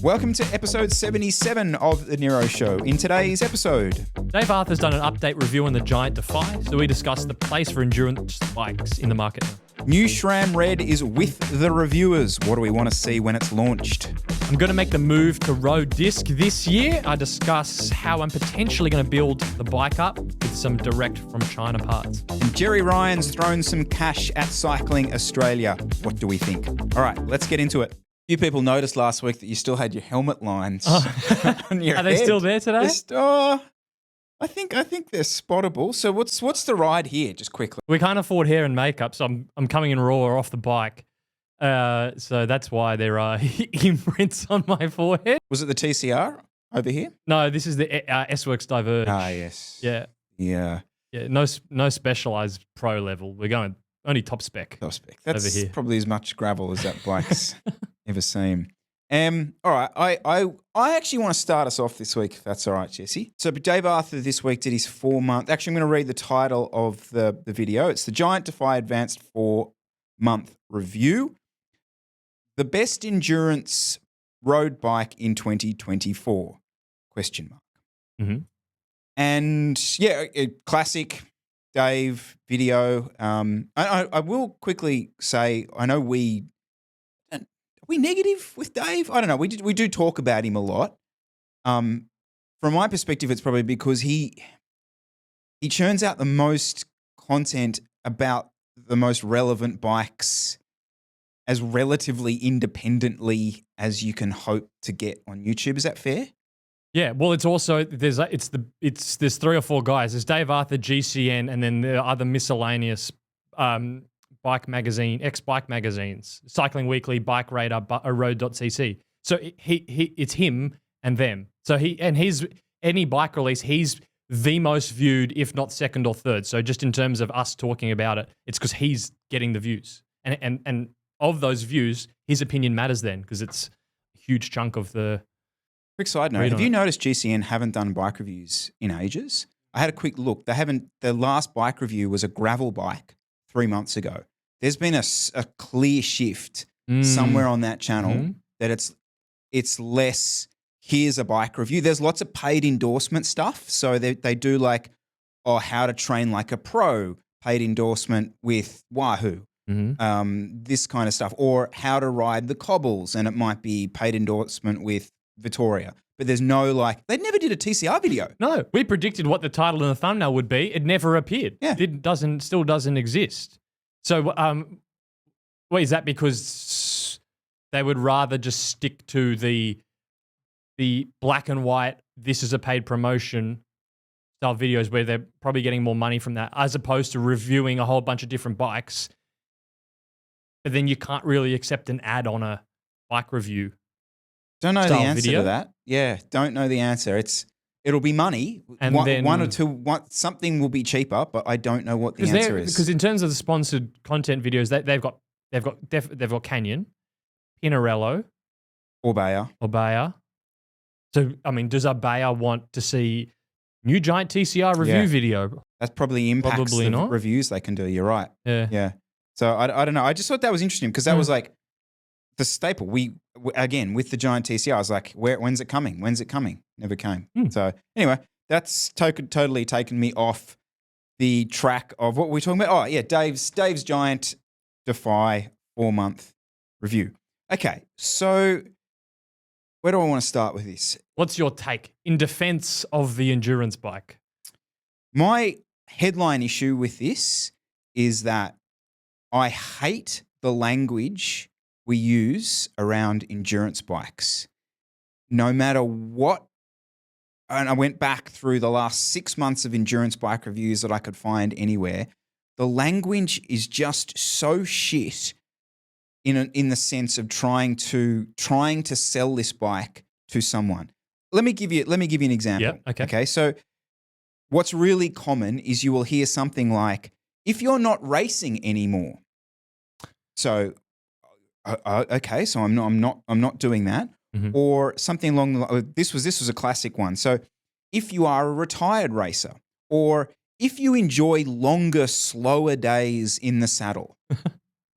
Welcome to episode 77 of the Nero Show. In today's episode, Dave Arthur's done an update review on the Giant Defy, so we discuss the place for endurance bikes in the market now. new SRAM Red is with the reviewers. What do we want to see when it's launched? I'm going to make the move to road disc this year. I discuss how I'm potentially going to build the bike up with some direct from China parts. And Jerry Ryan's thrown some cash at Cycling Australia. What do we think? All right, let's get into it. Few people noticed last week that you still had your helmet lines on your Are they head. still there today? I think they're spottable. So what's the ride here? Just quickly. We can't afford hair and makeup, so I'm coming in raw off the bike. So that's why there are imprints on my forehead. Was it the TCR over here? No, this is the S-Works Diverge. Ah, yes. Yeah. Yeah. Yeah, no specialized pro level. We're going only top spec. Top spec. That's over here. Probably as much gravel as that bike's ever seen. All right, I actually want to start us off this week, if that's all right, Jesse. So Dave Arthur this week did his 4-month. Actually, I'm going to read the title of the video. It's the Giant Defy Advanced 4-month review. The best endurance road bike in 2024? Question mark. Mm-hmm. And yeah, a classic Dave video. I will quickly say, I know are we negative with Dave? I don't know. We do talk about him a lot. From my perspective, it's probably because he churns out the most content about the most relevant bikes as relatively independently as you can hope to get on YouTube. Is that fair? Yeah, well, it's also there's 3 or 4 guys. There's Dave Arthur, GCN, and then there are other miscellaneous bike magazine, ex-bike magazines, Cycling Weekly, Bike Radar, Road.cc. So it's him and them. So he's any bike release, he's the most viewed, if not second or third. So just in terms of us talking about it, it's because he's getting the views, and of those views, his opinion matters then because it's a huge chunk of the. Quick side note, have you noticed GCN haven't done bike reviews in ages? I had a quick look. The last bike review was a gravel bike 3 months ago. There's been a clear shift somewhere on that channel that it's less, here's a bike review. There's lots of paid endorsement stuff. So they do like, how to train like a pro, paid endorsement with Wahoo. This kind of stuff. Or how to ride the cobbles, and it might be paid endorsement with Vittoria. But there's no they never did a TCR video. No, we predicted what the title and the thumbnail would be. It never appeared. Yeah. It still doesn't exist. So, is that because they would rather just stick to the black and white, this is a paid promotion style videos where they're probably getting more money from that, as opposed to reviewing a whole bunch of different bikes, but then you can't really accept an ad on a bike review? Don't know the answer video. to that. Yeah, don't know the answer. It'll be money, and then one or two. Something will be cheaper, but I don't know what the answer is. Because in terms of the sponsored content videos, they've got Canyon, Pinarello, or Bayer. So I mean, does Bayer want to see new Giant TCR review video? That probably impacts the reviews they can do. You're right. Yeah. So I don't know. I just thought that was interesting because that was like the staple. We again with the Giant TCR. I was like, when's it coming? When's it coming? Never came. So anyway, that's totally taken me off the track of what we're talking about. Oh yeah, Dave's Giant Defy 4-month review. Okay, so where do I want to start with this? What's your take in defense of the endurance bike? My headline issue with this is that I hate the language we use around endurance bikes. No matter what, and I went back through the last 6 months of endurance bike reviews that I could find anywhere, the language is just so shit in the sense of trying to sell this bike to someone. Let me give you an example. Yeah, Okay. So what's really common is you will hear something like, if you're not racing anymore. So okay, so I'm not doing that. Or something along the line. This was a classic one. So if you are a retired racer, or if you enjoy longer, slower days in the saddle,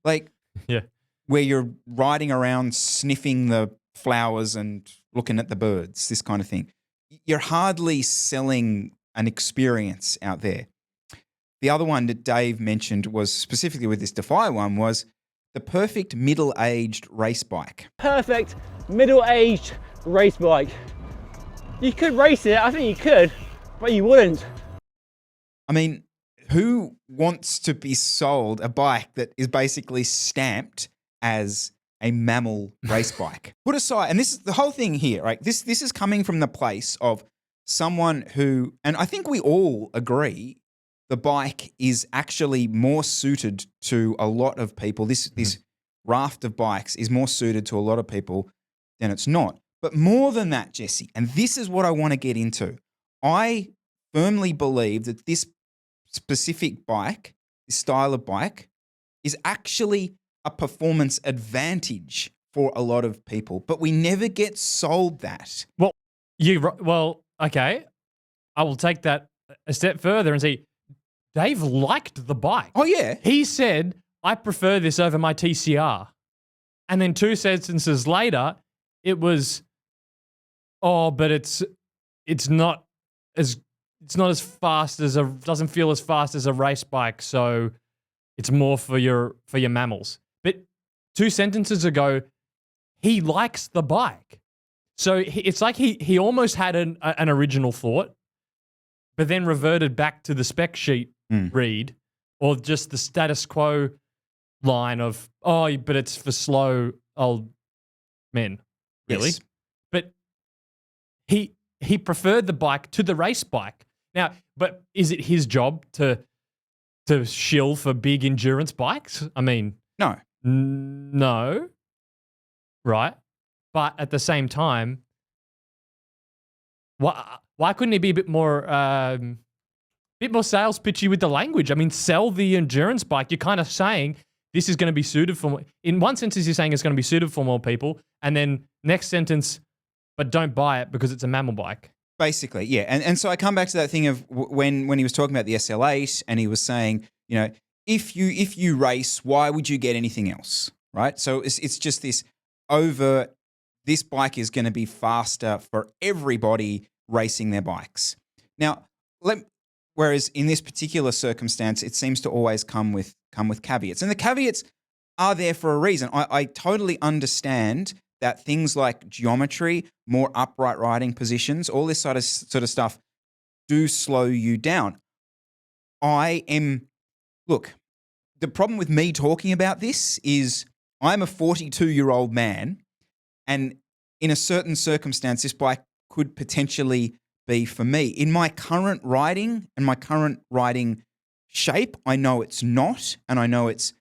where you're riding around sniffing the flowers and looking at the birds, this kind of thing. You're hardly selling an experience out there. The other one that Dave mentioned was specifically with this Defy one was the perfect middle-aged race bike. Perfect middle-aged race bike. You could race it, I think you could, but you wouldn't. I mean, who wants to be sold a bike that is basically stamped as a mammal race bike? Put aside, and this is the whole thing here, right? This is coming from the place of someone who, and I think we all agree, the bike is actually more suited to a lot of people. This raft of bikes is more suited to a lot of people than it's not. But more than that, Jesse, and this is what I want to get into. I firmly believe that this specific bike, this style of bike, is actually a performance advantage for a lot of people, but we never get sold that. Well, okay. I will take that a step further and say, Dave liked the bike. Oh, yeah. He said, I prefer this over my TCR. And then 2 sentences later, it was, but it's not as fast as doesn't feel as fast as a race bike, so it's more for your mammals. But 2 sentences ago, he likes the bike. So it's like he almost had an original thought, but then reverted back to the spec sheet read, or just the status quo line of, but it's for slow old men. Really? Yes. But he preferred the bike to the race bike. Now, but is it his job to shill for big endurance bikes? I mean, No. No. Right? But at the same time, why couldn't he be a bit more sales pitchy with the language? I mean, sell the endurance bike. You're kind of saying this is going to be suited for, in one sentence you're saying it's going to be suited for more people, and then next sentence, but don't buy it because it's a mammal bike. Basically, yeah. And so I come back to that thing of when he was talking about the SL8 and he was saying, if you race, why would you get anything else, right? So it's just this this bike is going to be faster for everybody racing their bikes. Now, whereas in this particular circumstance, it seems to always come with caveats. And the caveats are there for a reason. I totally understand that things like geometry, more upright riding positions, all this sort of stuff do slow you down. Look, the problem with me talking about this is I'm a 42-year-old man, and in a certain circumstance, this bike could potentially be for me. In my current riding and my current riding shape, I know it's not, and I know it's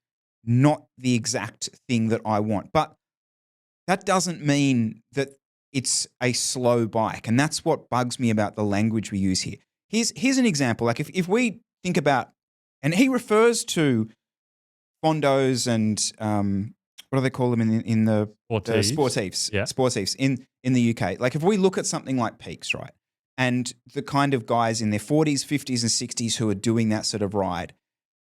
not the exact thing that I want. But that doesn't mean that it's a slow bike, and that's what bugs me about the language we use here. Here's an example. Like if we think about, and he refers to fondos and what do they call them in the sportives? Yeah. Sportives in the UK. Like if we look at something like Peaks, right, and the kind of guys in their 40s, 50s, and 60s who are doing that sort of ride,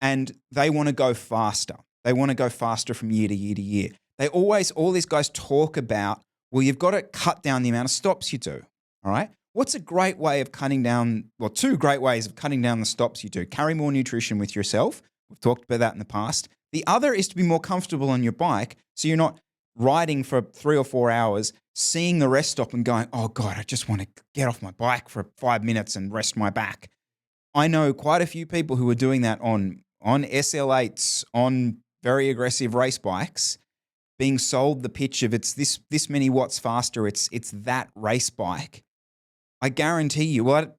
and they want to go faster. They want to go faster from year to year to year. All these guys talk about, well, you've got to cut down the amount of stops you do, all right? What's a great way of cutting down, well, 2 great ways of cutting down the stops you do? Carry more nutrition with yourself. We've talked about that in the past. The other is to be more comfortable on your bike so you're not riding for 3 or 4 hours, seeing the rest stop and going, oh, God, I just want to get off my bike for 5 minutes and rest my back. I know quite a few people who are doing that on SL8s, on very aggressive race bikes, being sold the pitch of it's this many watts faster, it's that race bike. I guarantee you,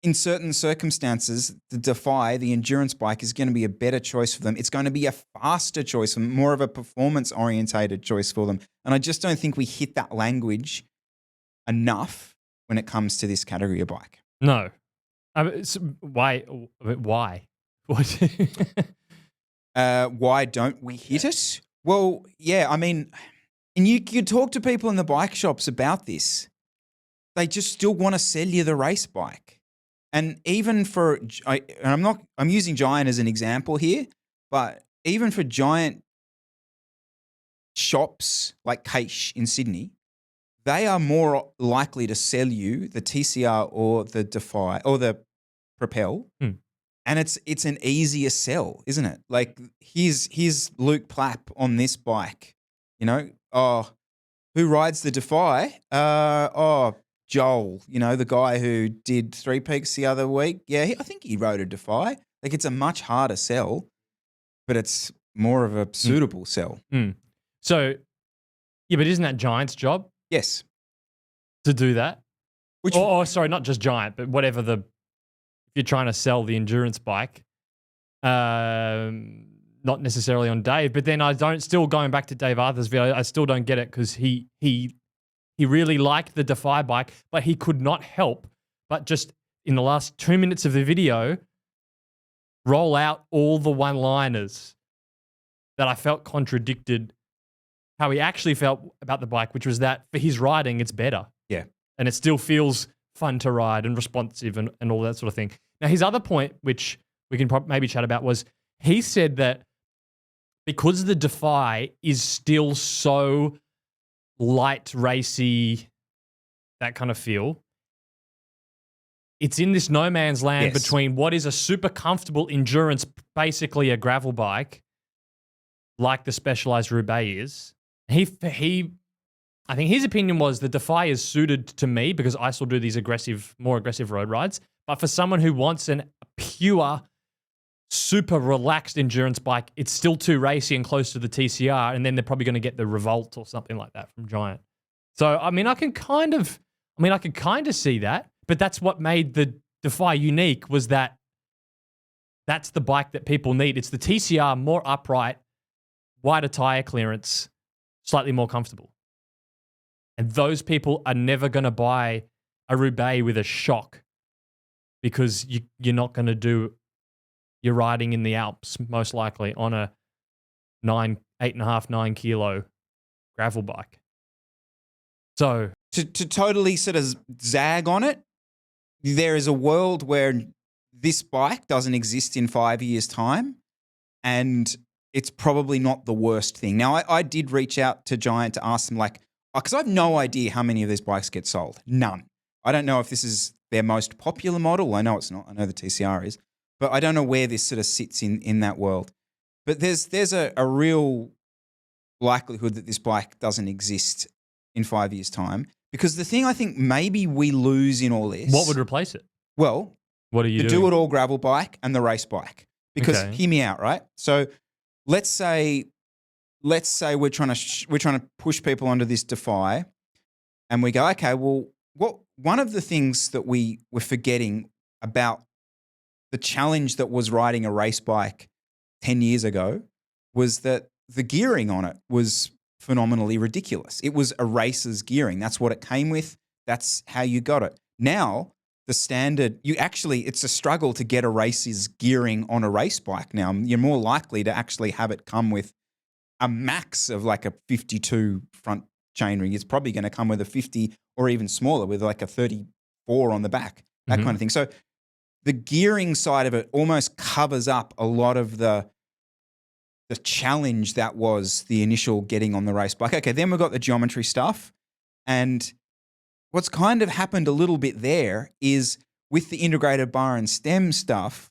in certain circumstances, the Defy, the endurance bike, is going to be a better choice for them. It's going to be a faster choice, more of a performance-orientated choice for them. And I just don't think we hit that language enough when it comes to this category of bike. No. Why? What? Why don't we hit it? Well, yeah, I mean, and you talk to people in the bike shops about this. They just still want to sell you the race bike. And even I'm using Giant as an example here, but even for Giant shops like Caish in Sydney, they are more likely to sell you the TCR or the Defy or the Propel. And it's an easier sell, isn't it? Like here's Luke Plapp on this bike, you know. Oh, who rides the Defy? Joel, you know, the guy who did Three Peaks the other week. Yeah, I think he rode a Defy. Like it's a much harder sell, but it's more of a suitable sell. So, yeah, but isn't that Giant's job? Yes. To do that? Sorry, not just Giant, but whatever if you're trying to sell the endurance bike, not necessarily on Dave, but then still going back to Dave Arthur's video, I still don't get it because he really liked the Defy bike, but he could not help but just in the last 2 minutes of the video, roll out all the one-liners that I felt contradicted how he actually felt about the bike, which was that for his riding, it's better. Yeah. And it still feels fun to ride and responsive and all that sort of thing. Now, his other point, which we can maybe chat about, was he said that because the Defy is still so light, racy, that kind of feel, it's in this no man's land between what is a super comfortable endurance, basically a gravel bike, like the Specialized Roubaix is. I think his opinion was the Defy is suited to me because I still do these more aggressive road rides. But for someone who wants a pure, super relaxed endurance bike, it's still too racy and close to the TCR, and then they're probably going to get the Revolt or something like that from Giant. So, I mean, I can kind of see that, but that's what made the Defy unique was that that's the bike that people need. It's the TCR, more upright, wider tire clearance, slightly more comfortable. And those people are never going to buy a Roubaix with a shock because you're not going to do your riding in the Alps, most likely, on a 8.5, 9 kilo gravel bike. So to totally sort of zag on it, there is a world where this bike doesn't exist in 5 years' time, and it's probably not the worst thing. Now, I did reach out to Giant to ask them, like, because I have no idea how many of these bikes get sold. None. I don't know if this is their most popular model. I know it's not. I know the TCR is. But I don't know where this sort of sits in that world. But there's a real likelihood that this bike doesn't exist in 5 years' time. Because the thing I think maybe we lose in all this... What would replace it? Well, what are you the doing? do-it-all gravel bike and the race bike. Because hear me out, right? So let's say we're trying to push people onto this Defy, and we go, okay, well, one of the things that we were forgetting about the challenge that was riding a race bike 10 years ago was that the gearing on it was phenomenally ridiculous. It was a racer's gearing. That's what it came with. That's how you got it. Now, the standard, it's a struggle to get a racer's gearing on a race bike now. You're more likely to actually have it come with a max of like a 52 front chainring. It's probably going to come with a 50 or even smaller with like a 34 on the back, that kind of thing. So the gearing side of it almost covers up a lot of the challenge that was the initial getting on the race bike. Okay, then we've got the geometry stuff. And what's kind of happened a little bit there is with the integrated bar and stem stuff,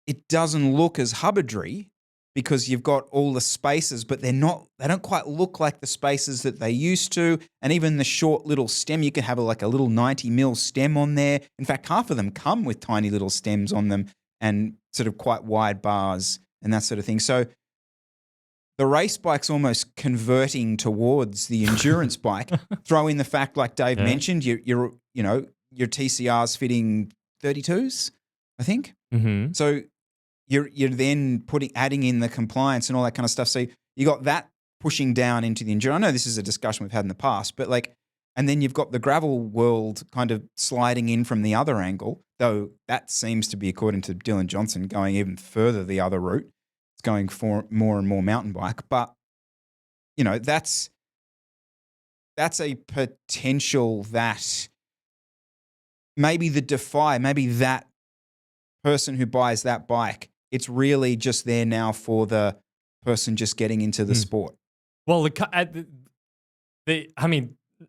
it doesn't look as Hubbardry because you've got all the spaces, but they don't quite look like the spaces that they used to. And even the short little stem, you could have like a little 90 mil stem on there. In fact, half of them come with tiny little stems on them and sort of quite wide bars and that sort of thing. So the race bike's almost converting towards the endurance bike. Throw in the fact, like Dave mentioned, your TCR's fitting 32s, I think. Mm-hmm. So you're then adding in the compliance and all that kind of stuff. So you got that pushing down into the endurance. I know this is a discussion we've had in the past, but and then you've got the gravel world kind of sliding in from the other angle, though that seems to be, according to Dylan Johnson, going even further the other route. It's going for more and more mountain bike. But, that's a potential that maybe the Defy, maybe that person who buys that bike, it's really just there now for the person just getting into the sport. Well,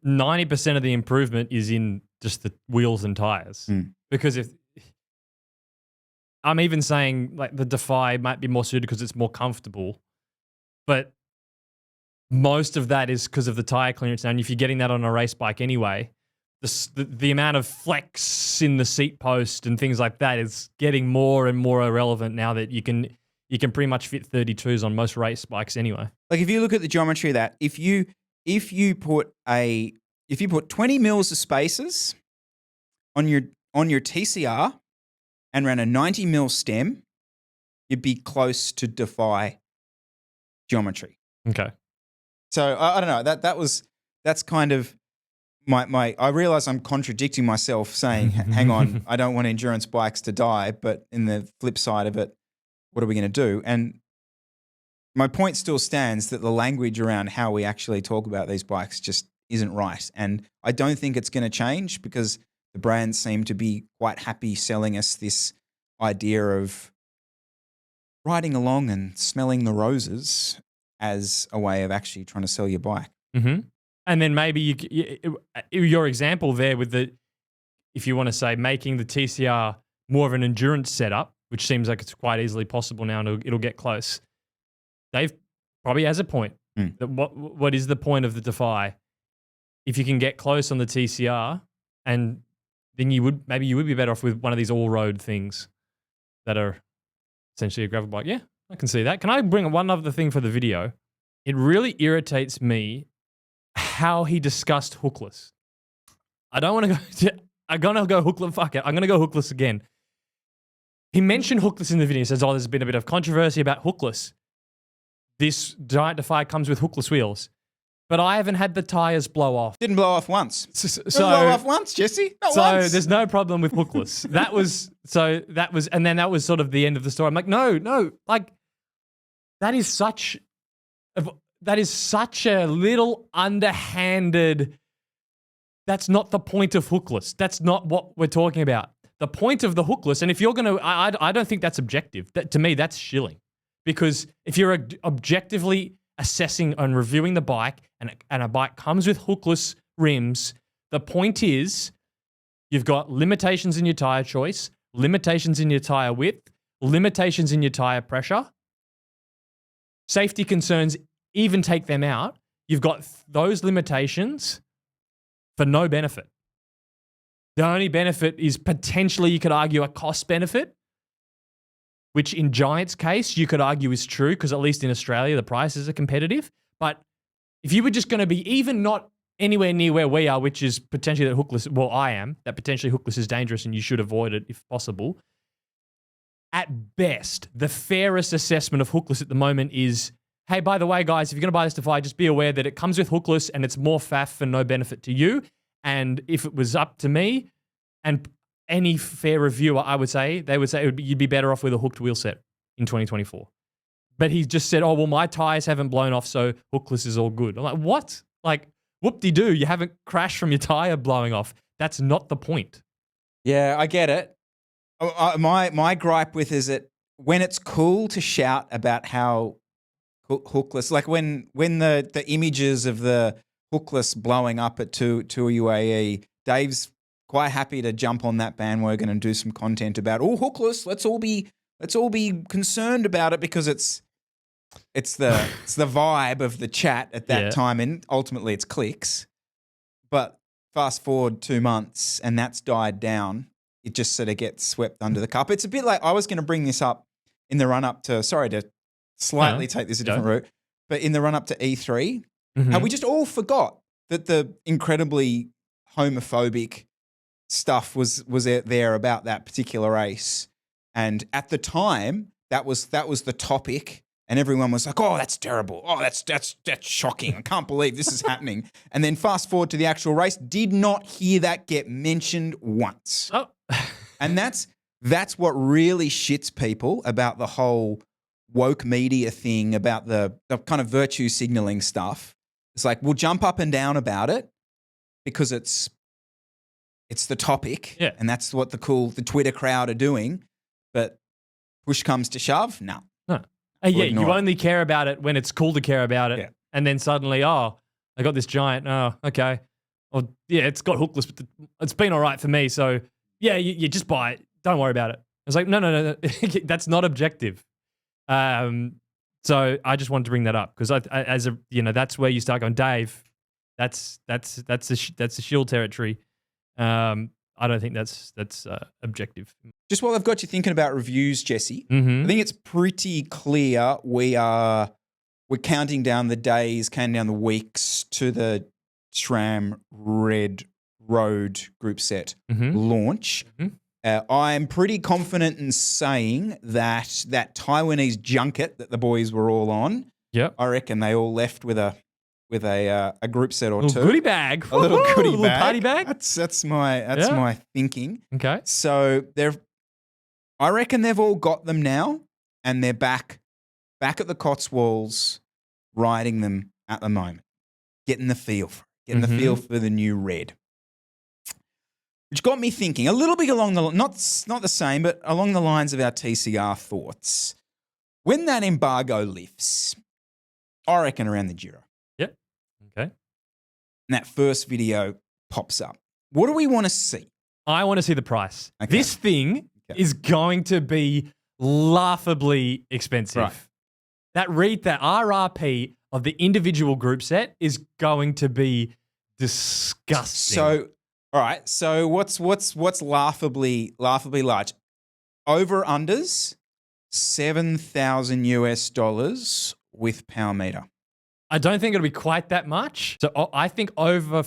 90% of the improvement is in just the wheels and tires. Because if I'm even saying like the Defy might be more suited because it's more comfortable, but most of that is because of the tire clearance now. And if you're getting that on a race bike anyway, the amount of flex in the seat post and things like that is getting more and more irrelevant now that you can pretty much fit 32s on most race bikes anyway. Like if you look at the geometry of that, if you put 20 mils of spacers on your TCR and ran a 90 mil stem, you'd be close to Defy geometry. Okay. So I don't know. That's kind of my. I realize I'm contradicting myself, saying, "Hang on, I don't want endurance bikes to die," but in the flip side of it, what are we going to do? And my point still stands that the language around how we actually talk about these bikes just isn't right, and I don't think it's going to change because the brands seem to be quite happy selling us this idea of riding along and smelling the roses as a way of actually trying to sell your bike. Mm-hmm. And then maybe your example there with if you want to say making the TCR more of an endurance setup, which seems like it's quite easily possible now and it'll get close. Dave probably has a point. That what is the point of the Defy? If you can get close on the TCR, and then you would be better off with one of these all-road things that are essentially a gravel bike. Yeah, I can see that. Can I bring one other thing for the video? It really irritates me how he discussed hookless. I don't want to go. I'm gonna go hookless. Fuck it. I'm gonna go hookless again. He mentioned hookless in the video. He says, "Oh, there's been a bit of controversy about hookless. This giant Defy comes with hookless wheels, but I haven't had the tires blow off. Didn't blow off once. So blow off once, Jesse. Not once. So there's no problem with hookless. And then that was sort of the end of the story. I'm like, no, like that is such a little underhanded. That's not the point of hookless. That's not what we're talking about. The point of the hookless, and if you're going to, I don't think that's objective. To me, that's shilling. Because if you're objectively assessing and reviewing the bike and a bike comes with hookless rims, the point is you've got limitations in your tire choice, limitations in your tire width, limitations in your tire pressure. Safety concerns, even take them out. You've got those limitations for no benefit. The only benefit is potentially, you could argue, a cost benefit, which in Giant's case, you could argue is true because at least in Australia, the prices are competitive. But if you were just going to be even not anywhere near where we are, which is potentially that hookless, well, I am, that potentially hookless is dangerous and you should avoid it if possible. At best, the fairest assessment of hookless at the moment is, hey, by the way, guys, if you're going to buy this Defy, just be aware that it comes with hookless and it's more faff for no benefit to you. And if it was up to me and any fair reviewer, they would say you'd be better off with a hooked wheel set in 2024. But he just said, oh, well, my tires haven't blown off, so hookless is all good. I'm like, what? Like, whoop-de-doo, you haven't crashed from your tire blowing off. That's not the point. Yeah, I get it. My gripe with is that when it's cool to shout about how hookless, like when the images of the hookless blowing up at 2 UAE, Dave's quite happy to jump on that bandwagon and do some content about hookless. Let's all be concerned about it because it's the vibe of the chat at that time, and ultimately it's clicks. But fast forward 2 months and that's died down. It just sort of gets swept under the carpet. It's a bit like I was going to bring this up in the run up to. Sorry to slightly take this a different route, but in the run up to E3, how we just all forgot that the incredibly homophobic stuff was there about that particular race, and at the time that was the topic, and everyone was like, "Oh, that's terrible! Oh, that's shocking! I can't believe this is happening." And then fast forward to the actual race, did not hear that get mentioned once. Oh, and that's what really shits people about the whole woke media thing, about the kind of virtue signaling stuff. It's like we'll jump up and down about it because it's the topic, and that's what the Twitter crowd are doing. But push comes to shove, no. You only care about it when it's cool to care about it, and then suddenly, oh, I got this Giant. Oh, okay. or yeah, it's got hookless, but it's been all right for me. So yeah, you just buy it. Don't worry about it. I was like, no. That's not objective. So I just wanted to bring that up because that's where you start going, Dave. That's the shield territory. I don't think that's objective. Just while I've got you thinking about reviews, Jesse, Mm-hmm. I think it's pretty clear we're counting down the days, counting down the weeks to the SRAM Red Road group set launch. Mm-hmm. I'm pretty confident in saying that Taiwanese junket that the boys were all on, Yep. I reckon they all left with a group set or Little two. goodie bag. A little goodie bag. Little party bag. That's my thinking. Okay. So I reckon they've all got them now, and they're back at the Cotswolds, riding them at the moment, getting the feel for the new Red. Which got me thinking a little bit along the not the same, but along the lines of our TCR thoughts. When that embargo lifts, I reckon around the Giro. Yep. Okay. And that first video pops up. What do we want to see? I want to see the price. Okay. This thing is going to be laughably expensive. Right. That RRP of the individual group set is going to be disgusting. So, all right. So what's laughably large? Over unders $7,000 with power meter. I don't think it'll be quite that much. So I think over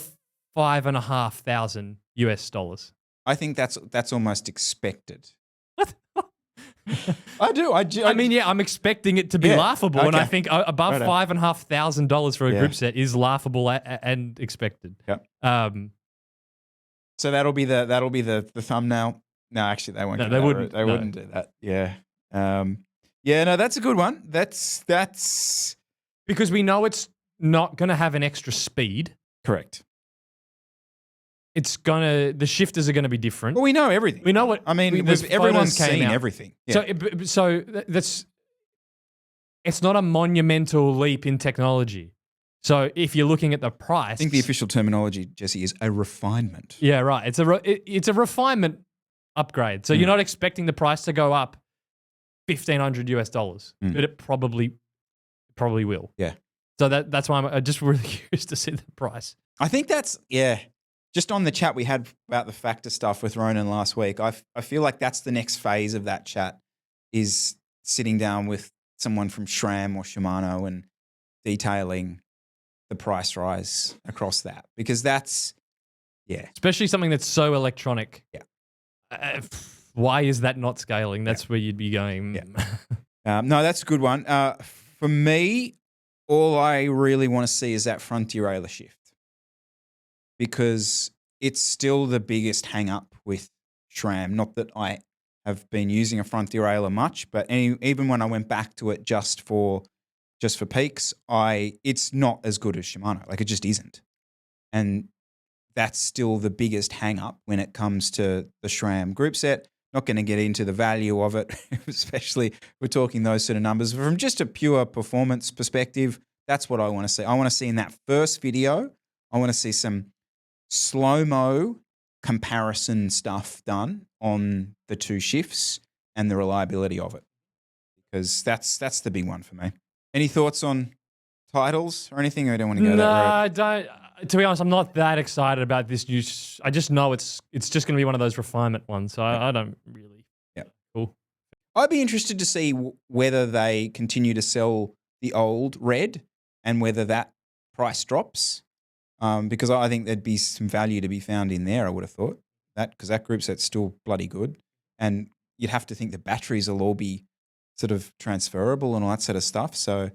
$5,500. I think that's almost expected. What? I do. I mean, yeah, I'm expecting it to be laughable, and I think above $5,500 for a group set is laughable and expected. Yep. So that'll be the thumbnail. No, actually, they won't. No, go they that wouldn't. route. They wouldn't do that. Yeah. No, that's a good one. That's because we know it's not going to have an extra speed. correct. The shifters are going to be different. Well, we know everything. We know what. I mean, everyone's seen everything. Yeah. So that's it's not a monumental leap in technology. So if you're looking at the price, I think the official terminology, Jesse, is a refinement. Yeah, right. It's a refinement upgrade. So you're not expecting the price to go up $1,500, but it probably will. Yeah. So that's why I'm just really curious to see the price. I think that's just on the chat we had about the factor stuff with Ronan last week, I feel like that's the next phase of that chat is sitting down with someone from SRAM or Shimano and detailing the price rise across that because that's, Especially something that's so electronic. Yeah. Why is that not scaling? That's where you'd be going. Yeah. No, that's a good one. For me, all I really want to see is that front derailleur shift. Because it's still the biggest hang up with SRAM. Not that I have been using a front derailleur much, but even when I went back to it just for peaks, it's not as good as Shimano. Like it just isn't. And that's still the biggest hang up when it comes to the SRAM group set. Not going to get into the value of it, especially we're talking those sort of numbers. From just a pure performance perspective, that's what I want to see. I want to see in that first video, I want to see some slow-mo comparison stuff done on the two shifts and the reliability of it, because that's the big one for me. Any thoughts on titles or anything? Or I don't want to go that road. I don't. To be honest, I'm not that excited about this news. I just know it's just going to be one of those refinement ones. So I don't really. Yeah. Cool. I'd be interested to see whether they continue to sell the old Red and whether that price drops. Because I think there'd be some value to be found in there, I would have thought. Because that group set's still bloody good. And you'd have to think the batteries will all be sort of transferable and all that sort of stuff. So,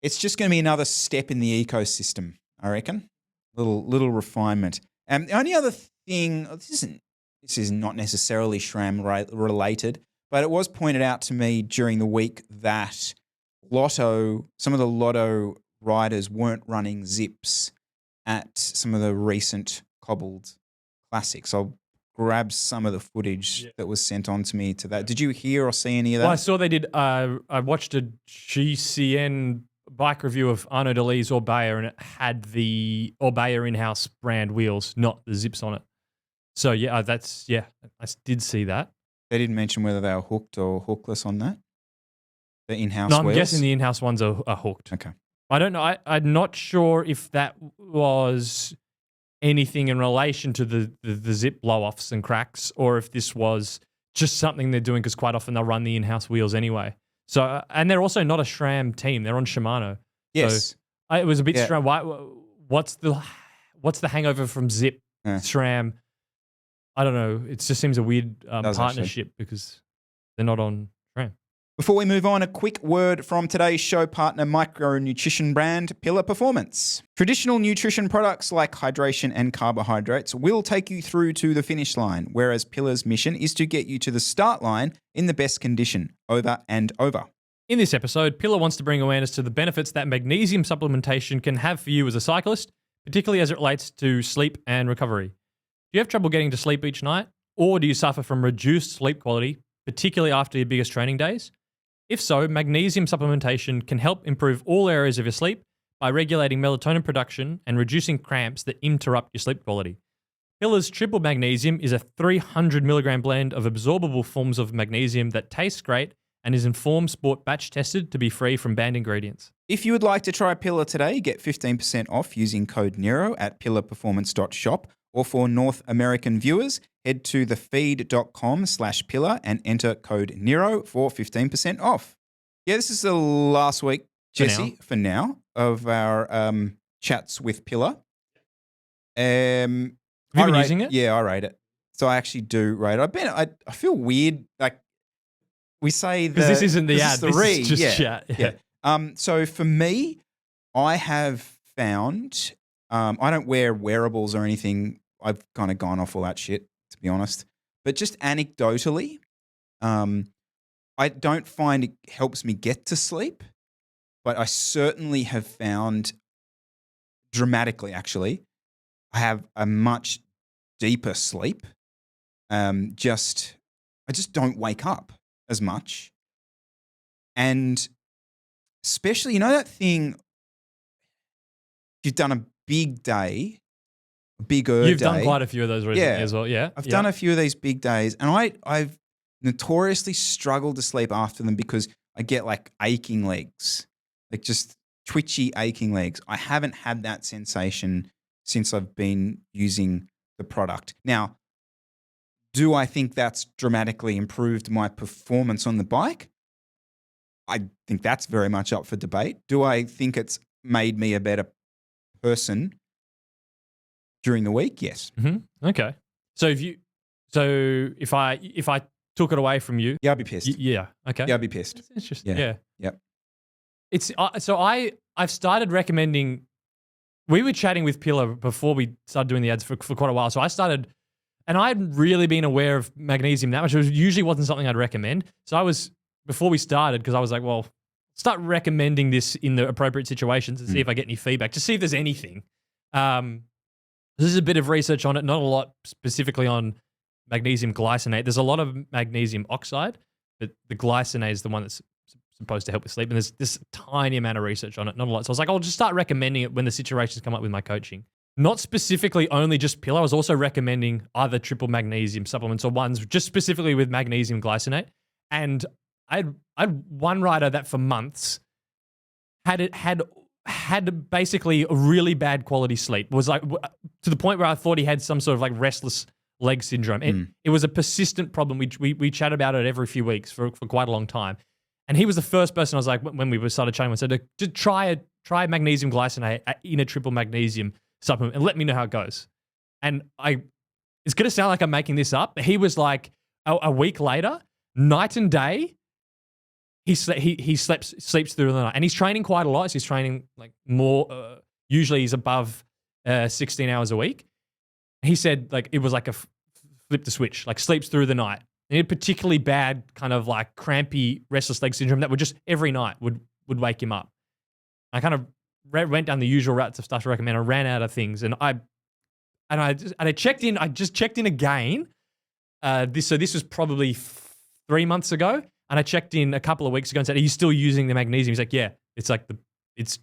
it's just going to be another step in the ecosystem, I reckon. Little refinement. And the only other thing, this is not necessarily SRAM related, but it was pointed out to me during the week that some of the Lotto riders weren't running zips at some of the recent cobbled classics. I'll grab some of the footage that was sent on to me to that. Did you hear or see any of that? Well, I saw they did. I watched a GCN bike review of Arnaud Delis's Orbea, and it had the Orbea in-house brand wheels, not the zips on it. So I did see that. They didn't mention whether they were hooked or hookless on that. The in-house No, I'm wheels? guessing the in-house ones are hooked. Okay. I don't know. I'm not sure if that was anything in relation to the zip blow-offs and cracks, or if this was just something they're doing because quite often they'll run the in-house wheels anyway. So, and they're also not a SRAM team; they're on Shimano. Yes. So it was a bit strange. What's the hangover from Zip SRAM? I don't know. It just seems a weird partnership because they're not on SRAM. Before we move on, a quick word from today's show partner, micronutrition brand Pillar Performance. Traditional nutrition products like hydration and carbohydrates will take you through to the finish line, whereas Pillar's mission is to get you to the start line in the best condition, over and over. In this episode, Pillar wants to bring awareness to the benefits that magnesium supplementation can have for you as a cyclist, particularly as it relates to sleep and recovery. Do you have trouble getting to sleep each night? Or do you suffer from reduced sleep quality, particularly after your biggest training days? If so, magnesium supplementation can help improve all areas of your sleep by regulating melatonin production and reducing cramps that interrupt your sleep quality. Pillar's triple magnesium is a 300 milligram blend of absorbable forms of magnesium that tastes great and is Informed Sport batch tested to be free from banned ingredients. If you would like to try Pillar today, get 15% off using code Nero at pillarperforamnce.shop, or for North American viewers, head to thefeed.com/pillar and enter code Nero for 15% off. Yeah, this is the last week, Jesse, for now of our chats with Pillar. Have you been using it? Yeah, I rate it. So I actually do rate it. I feel weird, like we say that this isn't the ad. This is just chat. Yeah. So for me, I have found I don't wear wearables or anything. I've kind of gone off all that shit, to be honest. But just anecdotally, I don't find it helps me get to sleep, but I certainly have found dramatically, actually, I have a much deeper sleep. I just don't wake up as much. And especially, you know that thing, you've done a big day, a bigger day. You've done quite a few of those recently as well, yeah? I've done a few of these big days, and I've notoriously struggled to sleep after them because I get like aching legs, like just twitchy aching legs. I haven't had that sensation since I've been using the product. Now, do I think that's dramatically improved my performance on the bike? I think that's very much up for debate. Do I think it's made me a better person during the week? Yes. Mm-hmm. Okay. So if I took it away from you, yeah, I'd be pissed. Yeah. Okay. Yeah, I'd be pissed. It's interesting. Yeah. Yep. It's I've started recommending. We were chatting with Pillar before we started doing the ads for quite a while. So I started, and I hadn't really been aware of magnesium that much. It usually wasn't something I'd recommend. So I was, before we started, because I was like, well, start recommending this in the appropriate situations and see if I get any feedback, to see if there's anything. This is a bit of research on it, not a lot specifically on magnesium glycinate. There's a lot of magnesium oxide, but the glycinate is the one that's supposed to help with sleep. And there's this tiny amount of research on it, not a lot. So I was like, I'll just start recommending it when the situations come up with my coaching. Not specifically only just Pillar. I was also recommending other triple magnesium supplements or ones just specifically with magnesium glycinate. And I had one rider that for months had basically a really bad quality sleep. Was like to the point where I thought he had some sort of like restless leg syndrome. It was a persistent problem. We chat about it every few weeks for quite a long time. And he was the first person I was like, when we started chatting, I said, to try magnesium glycinate in a triple magnesium supplement and let me know how it goes. And it's going to sound like I'm making this up, but he was like a week later, night and day, he sleeps through the night. And he's training quite a lot. So he's training like more, usually he's above 16 hours a week. He said like it was like a flip the switch, like sleeps through the night. And he had particularly bad kind of like crampy restless leg syndrome that would just every night would wake him up. I kind of went down the usual routes of stuff to recommend. I ran out of things, and I checked in. I just checked in again. This was probably 3 months ago, and I checked in a couple of weeks ago and said, "Are you still using the magnesium?" He's like, "Yeah." It's like it's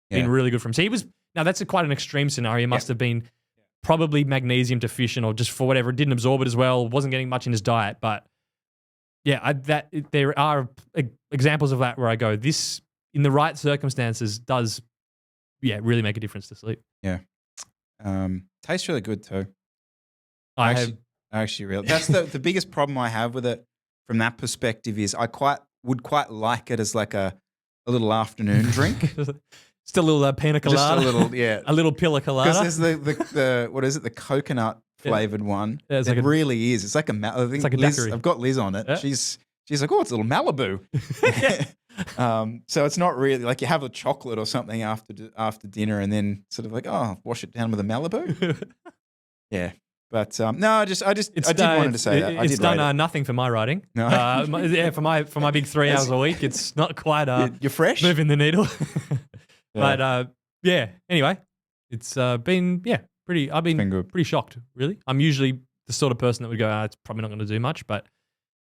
been really good for him. So now that's quite an extreme scenario. He must have been probably magnesium deficient or just for whatever, didn't absorb it as well, wasn't getting much in his diet. But yeah, there are examples of that where I go, this in the right circumstances does, really make a difference to sleep. Yeah. Tastes really good too. I actually really. That's the biggest problem I have with it from that perspective is I would quite like it as like a little afternoon drink. Just a little pina colada. Just a little, yeah. A little pilla colada. Because there's the what is it? The coconut flavored one. Yeah, it's it like really is. It's like a I think it's like a Liz, daiquiri. I've got Liz on it. Yeah. She's like, oh, it's a little Malibu. So it's not really like you have a chocolate or something after dinner and then sort of like, oh, wash it down with a Malibu. Yeah. But no, I did wanted to say that. It's done nothing for my writing. No. For my big 3 hours a week, it's not quite you're fresh. moving the needle. Yeah. But anyway, it's been pretty. I've been good. pretty shocked. Really, I'm usually the sort of person that would go, it's probably not going to do much. But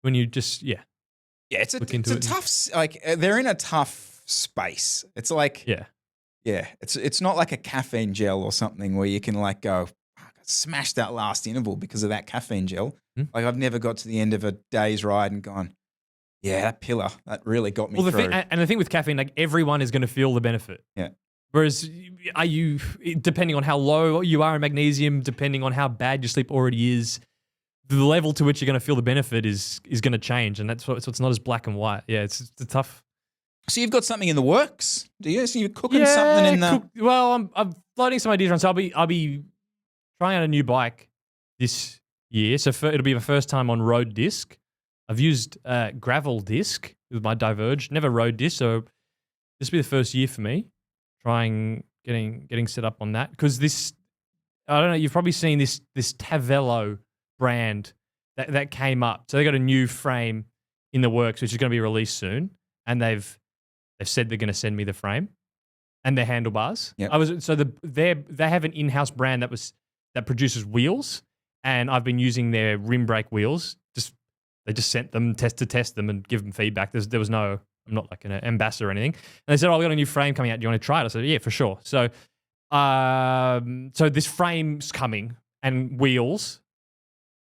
when you just it's a tough. Like they're in a tough space. It's like it's not like a caffeine gel or something where you can like go. Smash that last interval because of that caffeine gel. Like I've never got to the end of a day's ride and gone, that pillar, that really got me through. The thing with caffeine, like everyone is going to feel the benefit. Yeah. Whereas depending on how low you are in magnesium, depending on how bad your sleep already is, the level to which you're going to feel the benefit is going to change. And so it's not as black and white. Yeah, it's tough. So you've got something in the works, do you? So you're cooking something in the... Well, I'm floating some ideas around. So I'll be trying out a new bike this year. So it'll be my first time on road disc. I've used gravel disc with my Diverge, never road disc. So this will be the first year for me trying getting set up on that. Because this, I don't know, you've probably seen this Tavello brand that came up. So they got a new frame in the works, which is going to be released soon. And they've said they're going to send me the frame and their handlebars. Yep. They have an in-house brand that produces wheels, and I've been using their rim brake wheels. They just sent them to test them and give them feedback. There was no, I'm not like an ambassador or anything. And they said, we got a new frame coming out. Do you want to try it? I said, yeah, for sure. So, so this frame's coming and wheels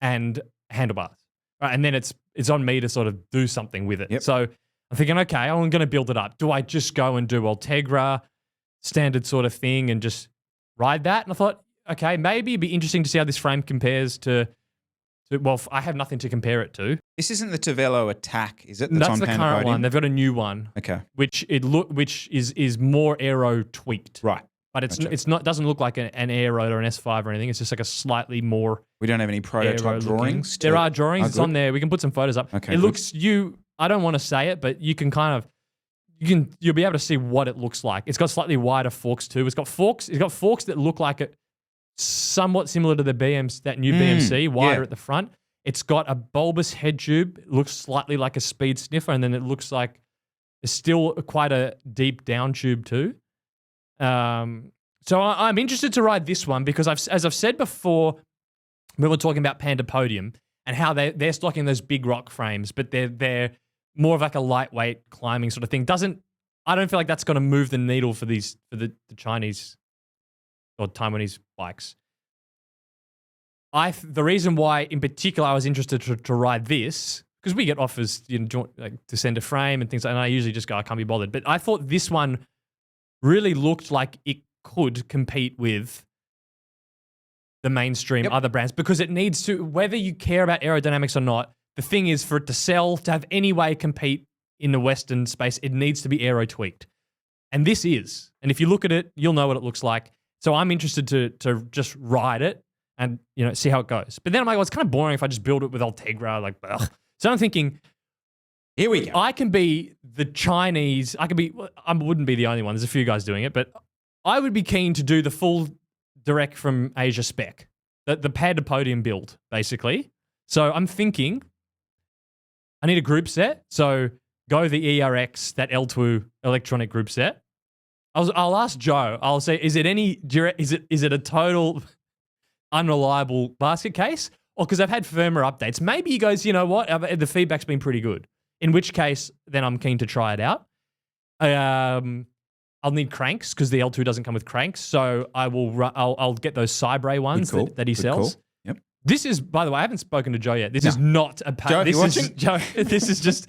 and handlebars, right? And then it's on me to sort of do something with it. Yep. So I'm thinking, okay, I'm going to build it up. Do I just go and do Ultegra, standard sort of thing, and just ride that? And I thought, okay, maybe it'd be interesting to see how this frame compares to well, I have nothing to compare it to. This isn't the Tavello Attack, is it? That's the current one. They've got a new one. Okay. Which is more aero tweaked. Right. But doesn't look like an aero or an S5 or anything. It's just like a slightly more. We don't have any prototype drawings. There are drawings. It's on there. We can put some photos up. Okay. It looks I don't want to say it, but you can you'll be able to see what it looks like. It's got slightly wider forks too. It's got forks that look like it. Somewhat similar to the that new BMC, wider at the front. It's got a bulbous head tube. It looks slightly like a speed sniffer, and then it looks like it's still quite a deep down tube too. So I'm interested to ride this one because as I've said before, when we're talking about Panda Podium and how they're stocking those big rock frames, but they're more of like a lightweight climbing sort of thing. I don't feel like that's going to move the needle for the Chinese or Taiwanese bikes. The reason why, in particular, I was interested to ride this, because we get offers to send a frame and things like that, and I usually just go, I can't be bothered. But I thought this one really looked like it could compete with the mainstream other brands, because it needs to, whether you care about aerodynamics or not, the thing is for it to sell, to have any way compete in the Western space, it needs to be aero tweaked. And this is. And if you look at it, you'll know what it looks like. So I'm interested to just ride it and see how it goes. But then I'm like, well, it's kind of boring if I just build it with Ultegra. Like, ugh. So I'm thinking, here we go. I can be the Chinese. I wouldn't be the only one. There's a few guys doing it, but I would be keen to do the full direct from Asia spec, the Panda Podium build, basically. So I'm thinking, I need a group set. So go the ERX, that L2 electronic group set. I'll ask Joe. I'll say, is it a total unreliable basket case? Or because I've had firmware updates. Maybe he goes, you know what? The feedback's been pretty good. In which case, then I'm keen to try it out. I'll need cranks because the L2 doesn't come with cranks. So I'll get those Cybray ones that he sells. Cool. Yep. This is, by the way, I haven't spoken to Joe yet. This is not a Joe, you watching? Joe, this is just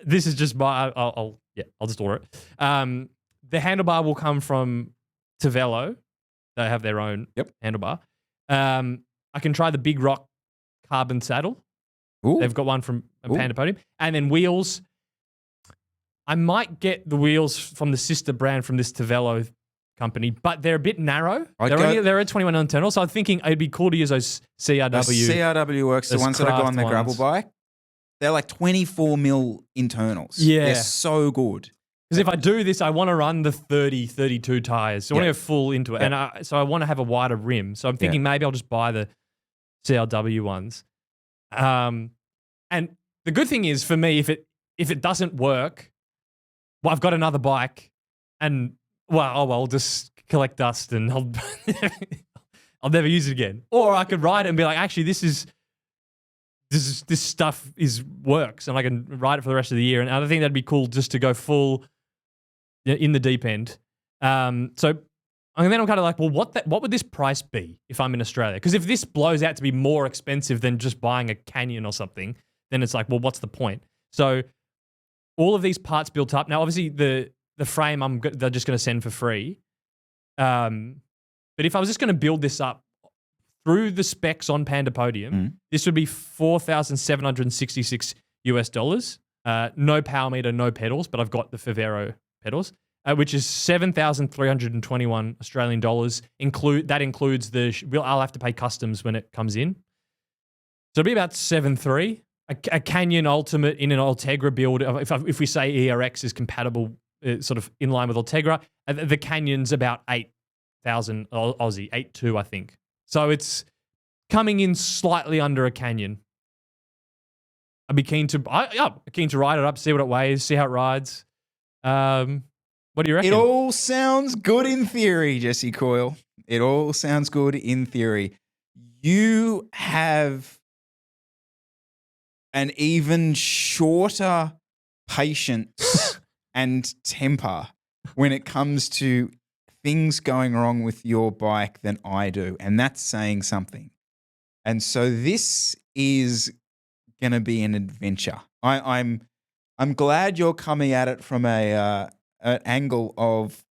this is just my. I'll just order it. The handlebar will come from Tavello. They have their own handlebar. I can try the Big Rock carbon saddle. Ooh. They've got one from Panda Podium. And then wheels. I might get the wheels from the sister brand from this Tavello company, but they're a bit narrow. They're a 21 internal, so I'm thinking it'd be cool to use those CRW. Those CRW works, the ones that I got on the gravel bike. They're like 24 mil internals. Yeah. They're so good. Because if I do this, I want to run the 30, 32 tires. So I want to go full into it. And so I want to have a wider rim. So I'm thinking maybe I'll just buy the CRW ones. And the good thing is for me, if it doesn't work, well, I've got another bike and, I'll just collect dust and I'll never use it again. Or I could ride it and be like, actually, this stuff works and I can ride it for the rest of the year. And I think that'd be cool just to go full in the deep end. So and then I'm kind of like, well, what would this price be if I'm in Australia? Because if this blows out to be more expensive than just buying a Canyon or something, then it's like, well, what's the point? So all of these parts built up. Now, obviously, the frame they're just going to send for free. But if I was just going to build this up through the specs on Panda Podium, this would be $4,766 US. No power meter, no pedals, but I've got the Favero pedals, which is 7,321 Australian dollars. That includes I'll have to pay customs when it comes in. So it'll be about 7,300. A Canyon Ultimate in an Ultegra build, if we say ERX is compatible, sort of in line with Ultegra, the Canyon's about 8,000 Aussie, 8,200, I think. So it's coming in slightly under a Canyon. I'd be keen to ride it up, see what it weighs, see how it rides. What do you reckon? It all sounds good in theory, Jesse Coyle. It all sounds good in theory. You have an even shorter patience and temper when it comes to things going wrong with your bike than I do, and that's saying something. And so this is going to be an adventure. I'm glad you're coming at it from an angle of,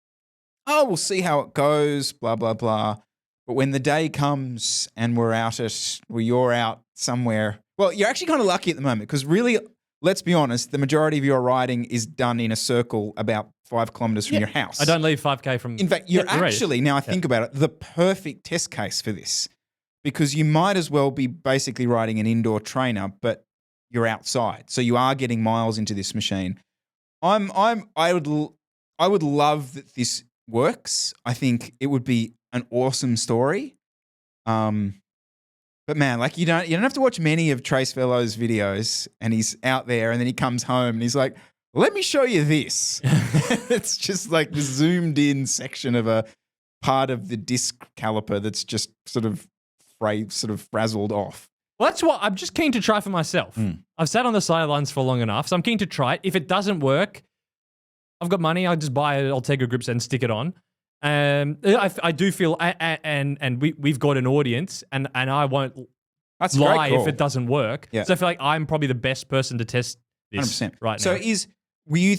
we'll see how it goes, blah blah blah. But when the day comes and you're out somewhere. Well, you're actually kind of lucky at the moment because really, let's be honest, the majority of your riding is done in a circle about 5 kilometers from your house. I don't leave 5K from... In fact, you're actually, now I think about it, the perfect test case for this because you might as well be basically riding an indoor trainer, but you're outside. So you are getting miles into this machine. I would love that this works. I think it would be an awesome story. But man, like you don't have to watch many of Trace Fellow's videos and he's out there and then he comes home and he's like, let me show you this. It's just like the zoomed in section of a part of the disc caliper that's just sort of frazzled off. Well, that's what I'm just keen to try for myself. I've sat on the sidelines for long enough, so I'm keen to try it. If it doesn't work, I've got money. I'll just buy an Ultegra grip set and stick it on. I do feel, and we've got an audience, and I won't lie if it doesn't work. Yeah. So I feel like I'm probably the best person to test this 100%. right now.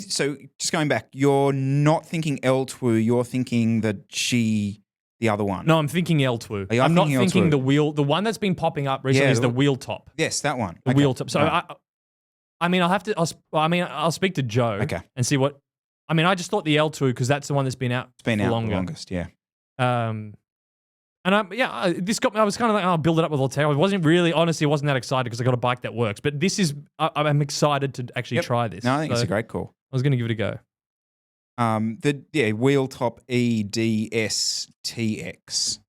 So just going back, you're not thinking L2, you're thinking the other one. No, I'm thinking L2. I'm not thinking the wheel. The one that's been popping up recently is the wheel top. Yes, that one. The wheel top. So I'll speak to Joe and see what. I mean, I just thought the L2 because that's the one that's been out. It's been out the longest, yeah. I was kind of like, I'll build it up with Ultegra. I wasn't that excited because I got a bike that works. But this is, I'm excited to actually try this. No, I think it's a great call. I was going to give it a go. Wheel top EDSTX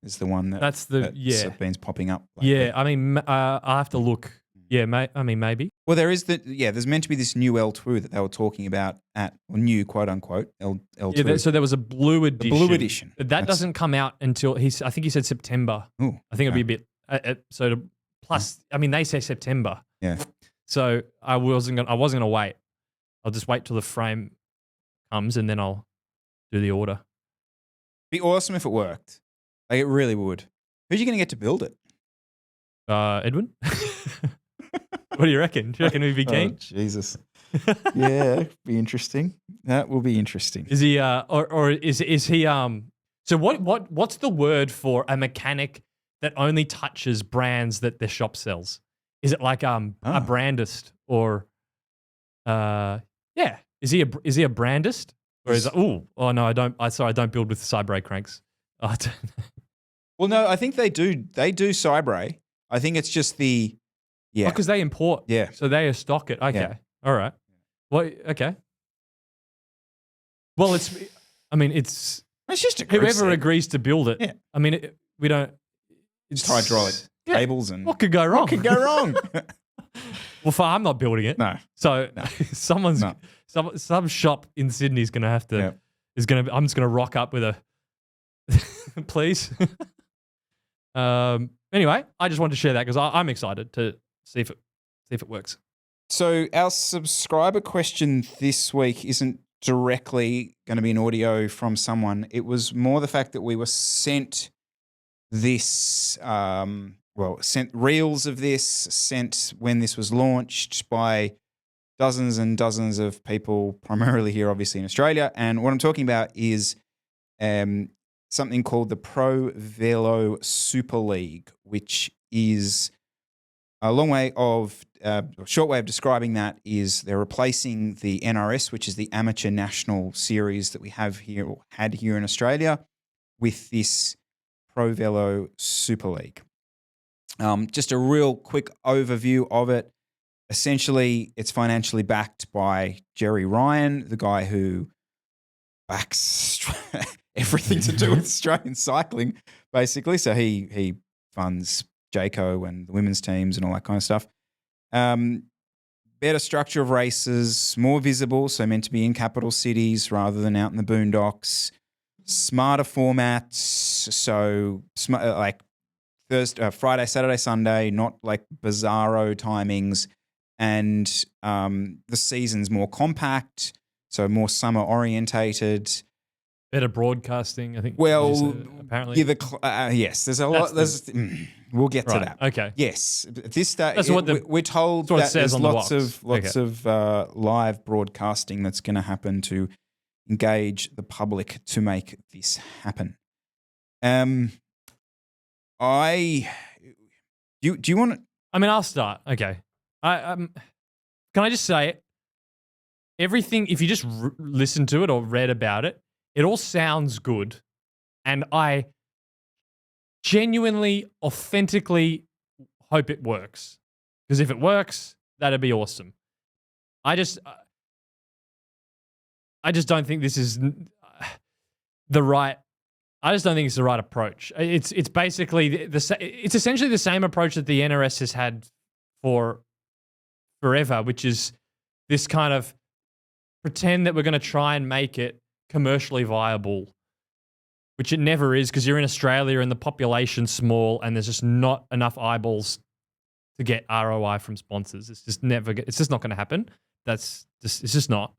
is the one that's been popping up. Lately. Yeah, I mean, I'll have to look. Yeah, maybe. Well, there's meant to be this new L2 that they were talking about new quote unquote L2. Yeah, so there was a blue edition. The blue edition. That doesn't come out until I think he said September. Ooh, I think it'll be a bit. I mean, they say September. Yeah. So I wasn't gonna wait. I'll just wait till the frame comes and then I'll do the order. Be awesome if it worked. Like it really would. Who's you going to get to build it? Edwin? What do you reckon? Do you reckon he'd be keen? Oh, Jesus. Yeah, be interesting. That will be interesting. Is he or is he so what's the word for a mechanic that only touches brands that their shop sells? Is it like a brandist or yeah, is he a brandist? Or is it, no, I don't build with Cybrey cranks. Well, no, I think they do Cybrey. I think it's just because they import. Yeah. So they stock it. Okay. Yeah. All right. Well, okay. Well, it's just a whoever agrees to build it. Yeah. I mean, we don't. It's hydraulic cables and what could go wrong? What could go wrong? Well, I'm not building it. No. So some shop in Sydney is going to have to I'm just going to rock up with a please. Anyway, I just wanted to share that because I'm excited to see if it works. So our subscriber question this week isn't directly going to be an audio from someone. It was more the fact that we were sent this, sent reels of this, sent when this was launched by dozens and dozens of people, primarily here, obviously in Australia. And what I'm talking about is something called the Pro Velo Super League, which is a short way of describing that is they're replacing the NRS, which is the Amateur National Series that we have here or had here in Australia, with this Pro Velo Super League. Just a real quick overview of it. Essentially, it's financially backed by Jerry Ryan, the guy who backs everything to do with Australian cycling, basically. So he funds Jayco and the women's teams and all that kind of stuff. Better structure of races, more visible, so meant to be in capital cities rather than out in the boondocks. Smarter formats, so like Friday, Saturday, Sunday, not like bizarro timings. And the season's more compact, so more summer orientated. Better broadcasting, I think. Well, apparently, yes. There's a lot. We'll get to that. Okay. Yes. At this stage, that's what we're told that there's lots of live broadcasting that's going to happen to engage the public to make this happen. Do you want to? I mean, I'll start. Okay. Can I just say, everything, if you just listen to it or read about it, it all sounds good. And I genuinely, authentically hope it works. Because if it works, that'd be awesome. I just don't think this is the right. I just don't think it's the right approach. It's basically it's essentially the same approach that the NRS has had for forever, which is this kind of pretend that we're going to try and make it commercially viable, which it never is because you're in Australia and the population's small and there's just not enough eyeballs to get ROI from sponsors. It's just not going to happen. It's just not.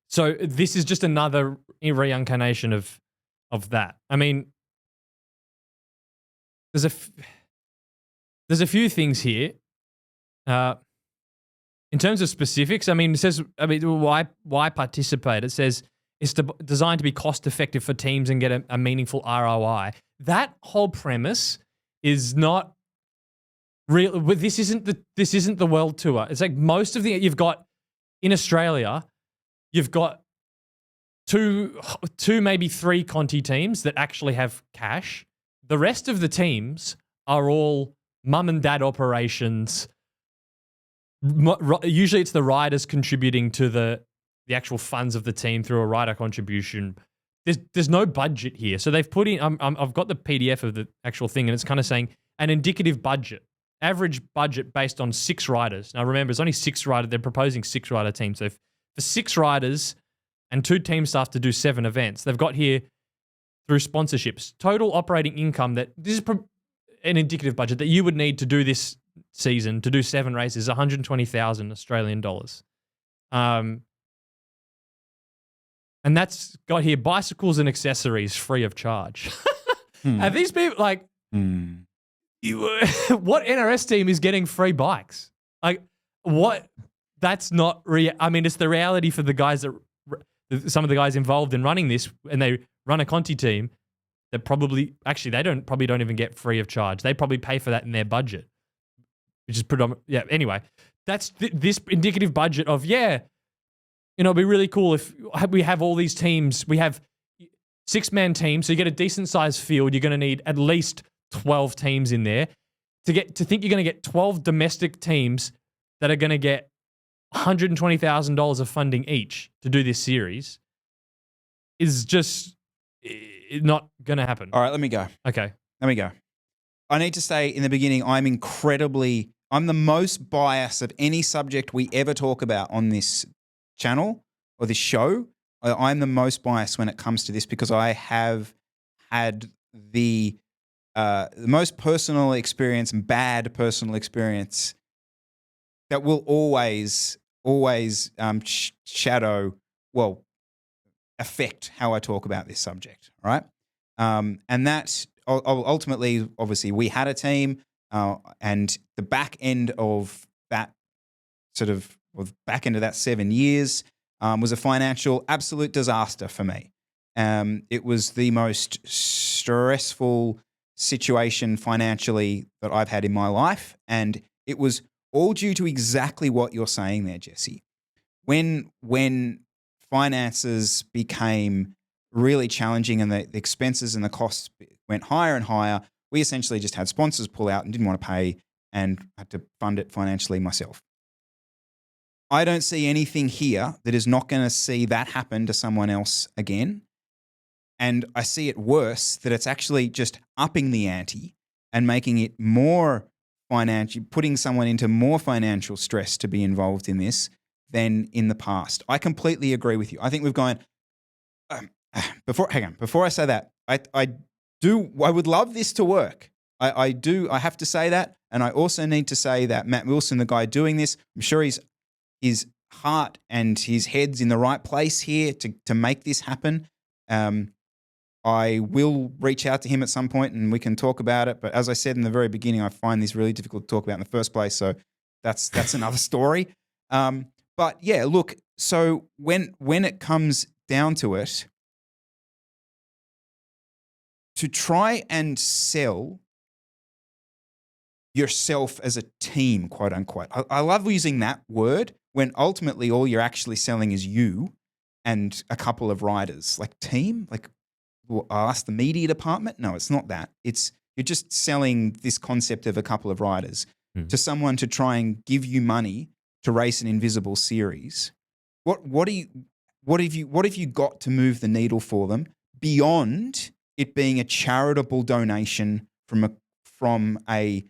So this is just another reincarnation of that. I mean, there's a few things here. In terms of specifics, I mean, it says, why participate? It says it's designed to be cost effective for teams and get a meaningful ROI. That whole premise is not real. This isn't the world tour. It's like most of you've got in Australia, you've got two, maybe three Conti teams that actually have cash. The rest of the teams are all mum and dad operations. Usually it's the riders contributing to the actual funds of the team through a rider contribution. There's no budget here. So they've put in, I've got the PDF of the actual thing and it's kind of saying an indicative budget, average budget based on 6 riders. Now remember, it's only 6 riders. They're proposing 6 rider teams. So for 6 riders and 2 team staff to do 7 events, they've got here through sponsorships, total operating income this is an indicative budget that you would need to do this season to do 7 races, 120,000 Australian dollars. And that's got here bicycles and accessories free of charge. Have these people like what NRS team is getting free bikes? Like what? That's not I mean, it's the reality for the guys that some of the guys involved in running this, and they run a Conti team. That probably they don't even get free of charge. They probably pay for that in their budget, which is predominant. Yeah. Anyway, that's this indicative budget of it'd be really cool if we have all these teams. We have 6-man teams, so you get a decent sized field. You're going to need at least 12 teams in there to think you're going to get 12 domestic teams that are going to get $120,000 of funding each to do this series is just not going to happen. All right, let me go. Okay. Let me go. I need to say in the beginning, I'm the most biased of any subject we ever talk about on this channel or this show. I'm the most biased when it comes to this because I have had the most personal experience and bad personal experience that will always affect how I talk about this subject, right? And that ultimately, obviously, we had a team, and the back end of that 7 years was a financial absolute disaster for me. It was the most stressful situation financially that I've had in my life, and it was all due to exactly what you're saying there, Jesse. When finances became really challenging and the expenses and the costs went higher and higher, we essentially just had sponsors pull out and didn't want to pay and had to fund it financially myself. I don't see anything here that is not going to see that happen to someone else again. And I see it worse, that it's actually just upping the ante and making it more financial, putting someone into more financial stress to be involved in this than in the past. I completely agree with you. I think we've gone, before I say that, I would love this to work. I have to say that. And I also need to say that Matt Wilson, the guy doing this, I'm sure his heart and his head's in the right place here to make this happen. I will reach out to him at some point and we can talk about it. But as I said in the very beginning, I find this really difficult to talk about in the first place. So that's another story. But yeah, look, so when it comes down to it, to try and sell yourself as a team, quote unquote. I love using that word when ultimately all you're actually selling is you and a couple of riders. Like team, like I'll ask the media department. No, it's not that. You're just selling this concept of a couple of riders to someone to try and give you money to race an invisible series. What have you got to move the needle for them beyond it being a charitable donation from a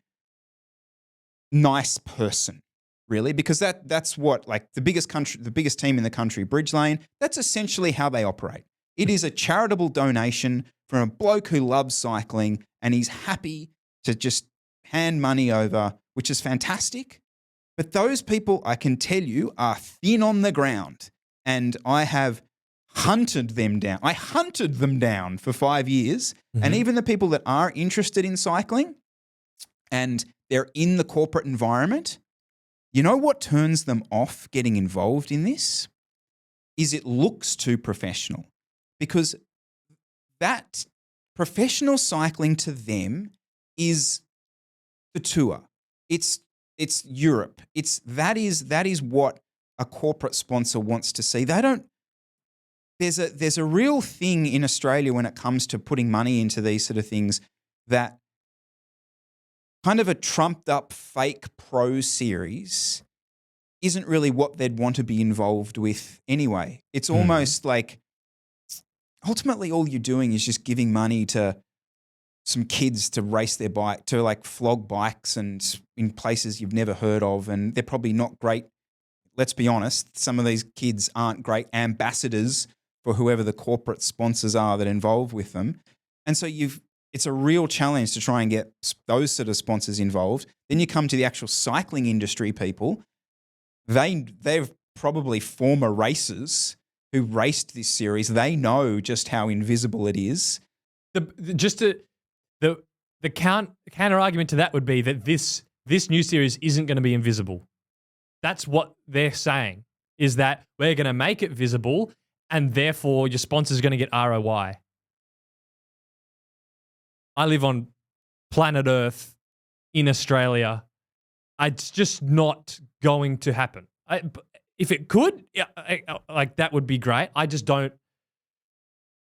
nice person, really? Because that's what, like, the biggest team in the country, Bridgelane, that's essentially how they operate. It is a charitable donation from a bloke who loves cycling and he's happy to just hand money over, which is fantastic. But those people, I can tell you, are thin on the ground, and I have hunted them down. I hunted them down for 5 years. And even the people that are interested in cycling and they're in the corporate environment, you know what turns them off getting involved in this? Is it looks too professional. Because that professional cycling to them is the tour. It's Europe. That is what a corporate sponsor wants to see. They don't. There's a real thing in Australia when it comes to putting money into these sort of things, that kind of a trumped up fake pro series isn't really what they'd want to be involved with anyway. It's almost like ultimately all you're doing is just giving money to some kids to race their bike, to like flog bikes and in places you've never heard of. And they're probably not great. Let's be honest. Some of these kids aren't great ambassadors for whoever the corporate sponsors are that are involved with them. And so it's a real challenge to try and get those sort of sponsors involved. Then you come to the actual cycling industry people. They're probably former racers who raced this series, they know just how invisible it is. The counter argument to that would be that this new series isn't going to be invisible. That's what they're saying, is that we're going to make it visible and therefore your sponsor's going to get ROI. I live on planet Earth in Australia. It's just not going to happen. If it could, like that would be great. I just don't.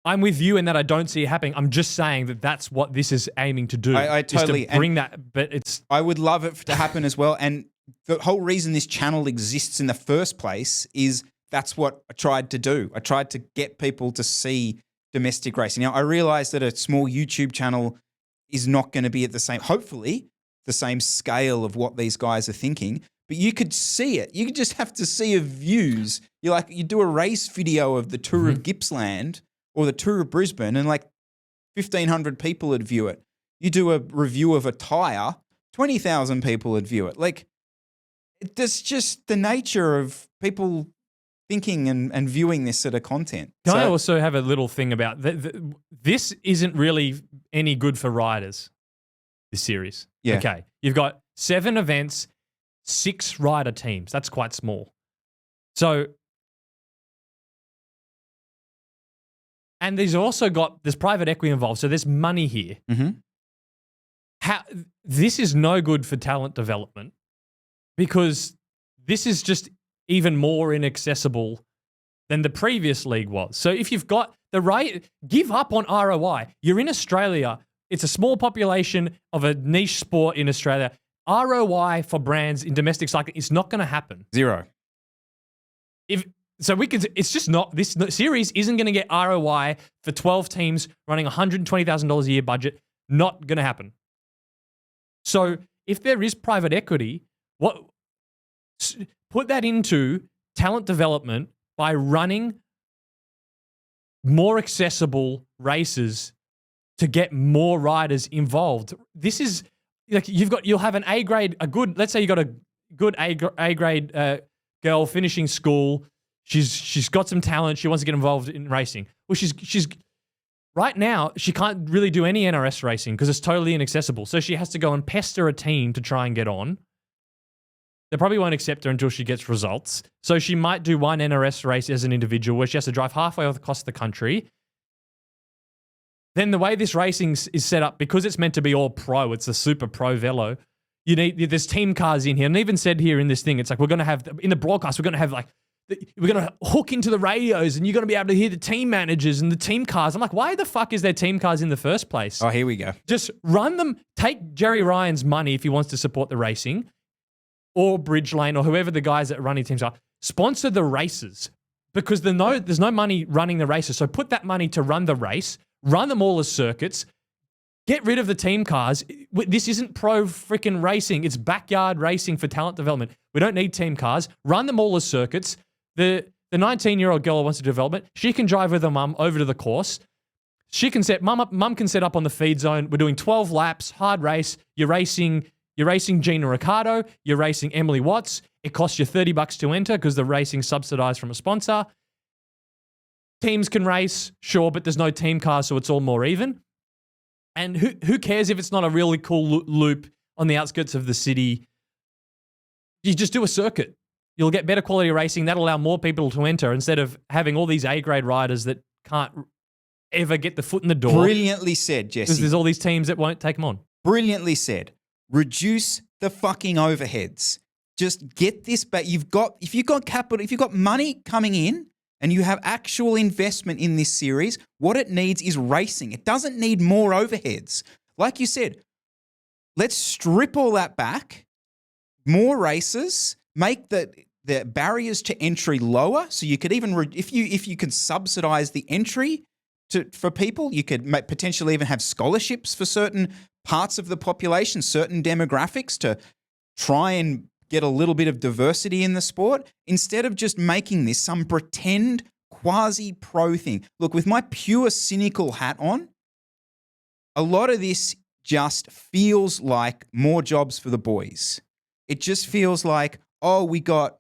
I'm with you in that I don't see it happening. I'm just saying that that's what this is aiming to do. I totally is to bring that, but it's. I would love it to happen as well. And the whole reason this channel exists in the first place is that's what I tried to do. I tried to get people to see domestic racing. Now, I realize that a small YouTube channel is not going to be at the same, hopefully, the same scale of what these guys are thinking, but you could see it. You just have to see views. You do a race video of the Tour of Gippsland or the Tour of Brisbane and 1,500 people would view it. You do a review of a tyre, 20,000 people would view it. That's just the nature of people thinking and viewing this sort of content. Can I also have a little thing about this isn't really any good for riders, this series. Yeah. Okay. You've got 7 events, 6 rider teams. That's quite small. So, and there's private equity involved. So there's money here. Mm-hmm. This is no good for talent development because this is just even more inaccessible than the previous league was. So if you've got the right, give up on ROI. You're in Australia. It's a small population of a niche sport in Australia. ROI for brands in domestic cycling is not going to happen. 0. It's just not, this series isn't going to get ROI for 12 teams running $120,000 a year budget. Not going to happen. So if there is private equity, put that into talent development by running more accessible races to get more riders involved. This is you'll have an A grade, let's say you got a good A grade girl finishing school. She's got some talent. She wants to get involved in racing. Well, she's right now she can't really do any NRS racing because it's totally inaccessible. So she has to go and pester a team to try and get on. They probably won't accept her until she gets results. So she might do one NRS race as an individual where she has to drive halfway across the country. Then the way this racing is set up, because it's meant to be all pro, it's a super pro velo, there's team cars in here. And even said here in this thing, it's like we're going to have, in the broadcast, we're going to have we're going to hook into the radios and you're going to be able to hear the team managers and the team cars. I'm like, why the fuck is there team cars in the first place? Oh, here we go. Just run them. Take Jerry Ryan's money if he wants to support the racing, or Bridgelane or whoever the guys that are running teams are. Sponsor the races because there's no money running the races. So put that money to run the race, run them all as circuits, get rid of the team cars. This isn't pro freaking racing. It's backyard racing for talent development. We don't need team cars. Run them all as circuits. The 19-year-old girl who wants to develop it, she can drive with her mum over to the course. She can mum can set up on the feed zone. We're doing 12 laps, hard race. You're racing Gina Ricciardo. You're racing Emily Watts. It costs you $30 to enter because the racing's subsidized from a sponsor. Teams can race, sure, but there's no team cars, so it's all more even. And who cares if it's not a really cool loop on the outskirts of the city? You just do a circuit. You'll get better quality racing. That'll allow more people to enter instead of having all these A-grade riders that can't ever get the foot in the door. Brilliantly said, Jesse. Because there's all these teams that won't take them on. Brilliantly said. Reduce the fucking overheads. Just get this back. If you've got capital, if you've got money coming in and you have actual investment in this series, what it needs is racing. It doesn't need more overheads. Like you said, let's strip all that back, more races, make the barriers to entry lower. So you could even, if you could subsidize the entry for people, you could potentially even have scholarships for certain parts of the population, certain demographics to try and get a little bit of diversity in the sport instead of just making this some pretend quasi-pro thing. Look, with my pure cynical hat on, a lot of this just feels like more jobs for the boys. It just feels like, oh, we've got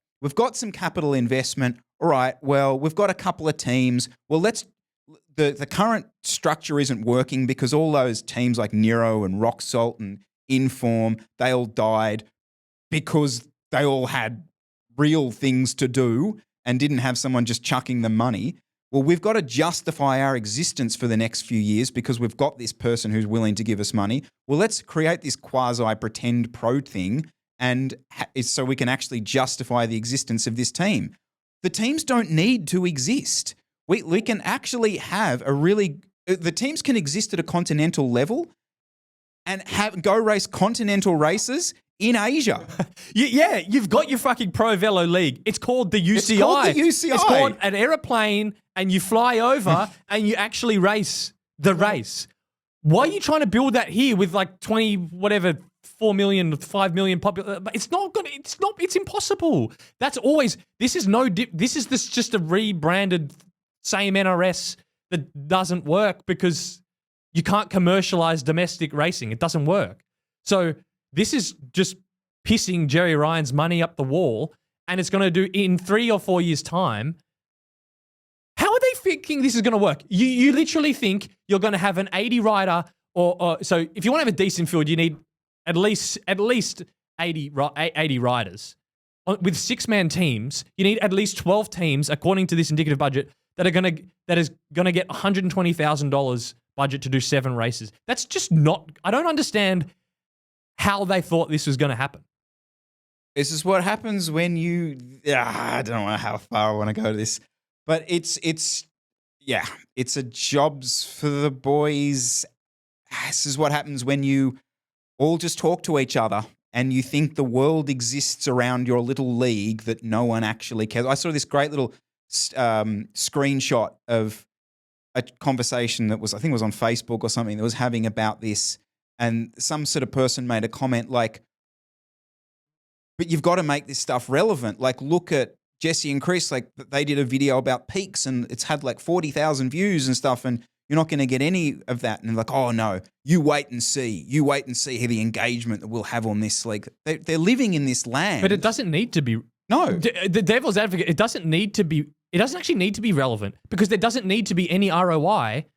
some capital investment. all right, well, we've got a couple of teams. Well, the current structure isn't working because all those teams like Nero and Rock Salt and Inform, they all died because they all had real things to do and didn't have someone just chucking them money. Well, we've got to justify our existence for the next few years because we've got this person who's willing to give us money. Well, let's create this quasi-pretend pro thing and so we can actually justify the existence of this team. The teams don't need to exist. We can actually have the teams can exist at a continental level and go race continental races in Asia. Yeah, you've got your fucking Pro Velo League. It's called the UCI. It's called the UCI. It's called an aeroplane and you fly over and you actually race the race. Why are you trying to build that here with like 20, whatever, 4 million, 5 million popular? It's impossible. This is just a rebranded same NRS that doesn't work because you can't commercialize domestic racing. It doesn't work. So this is just pissing Jerry Ryan's money up the wall, and it's going to do in 3 or 4 years' time. How are they thinking this is going to work? You literally think you're going to have an 80 rider, or so if you want to have a decent field, you need at least 80 riders. With 6-man teams, you need at least 12 teams, according to this indicative budget, that is going to get $120,000 budget to do 7 races. That's just not. I don't understand how they thought this was going to happen. This is what happens when you. I don't know how far I want to go to this, but it's a jobs for the boys. This is what happens when you all just talk to each other and you think the world exists around your little league that no one actually cares. I saw this great little screenshot of a conversation that I think it was on Facebook or something that was having about this, and some sort of person made a comment like, but you've got to make this stuff relevant. Like, look at Jesse and Chris, like they did a video about peaks and it's had like 40,000 views and stuff, and you're not going to get any of that. And they're like, oh no, you wait and see the engagement that we'll have on this. Like they're living in this land. But it doesn't need to be. No. The devil's advocate, it doesn't actually need to be relevant because there doesn't need to be any ROI.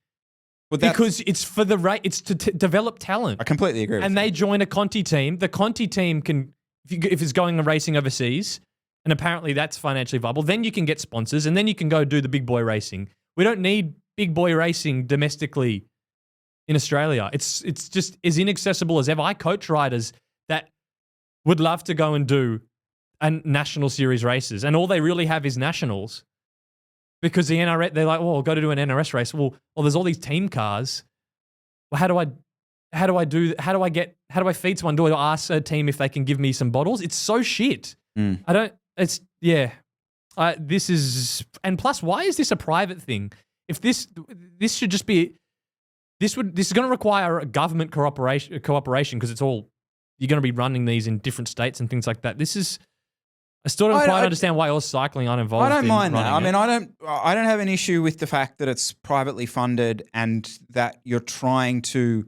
Because it's for it's to develop talent. I completely agree with and you. They join a Conti team. The Conti team can, if it's going and racing overseas, and apparently that's financially viable, then you can get sponsors and then you can go do the big boy racing. We don't need big boy racing domestically in Australia. It's just as inaccessible as ever. I coach riders that would love to go and do national series races, and all they really have is nationals. Because the NRS, they're like, well, I'll go to do an NRS race. Well, there's all these team cars. Well, how do I feed someone? Do I ask a team if they can give me some bottles? It's so shit. And plus, why is this a private thing? If this should just be, this is going to require a government cooperation because it's all, you're going to be running these in different states and things like that. I still don't quite understand why all cycling aren't involved. I don't mind that. I mean, I don't have an issue with the fact that it's privately funded and that you're trying to,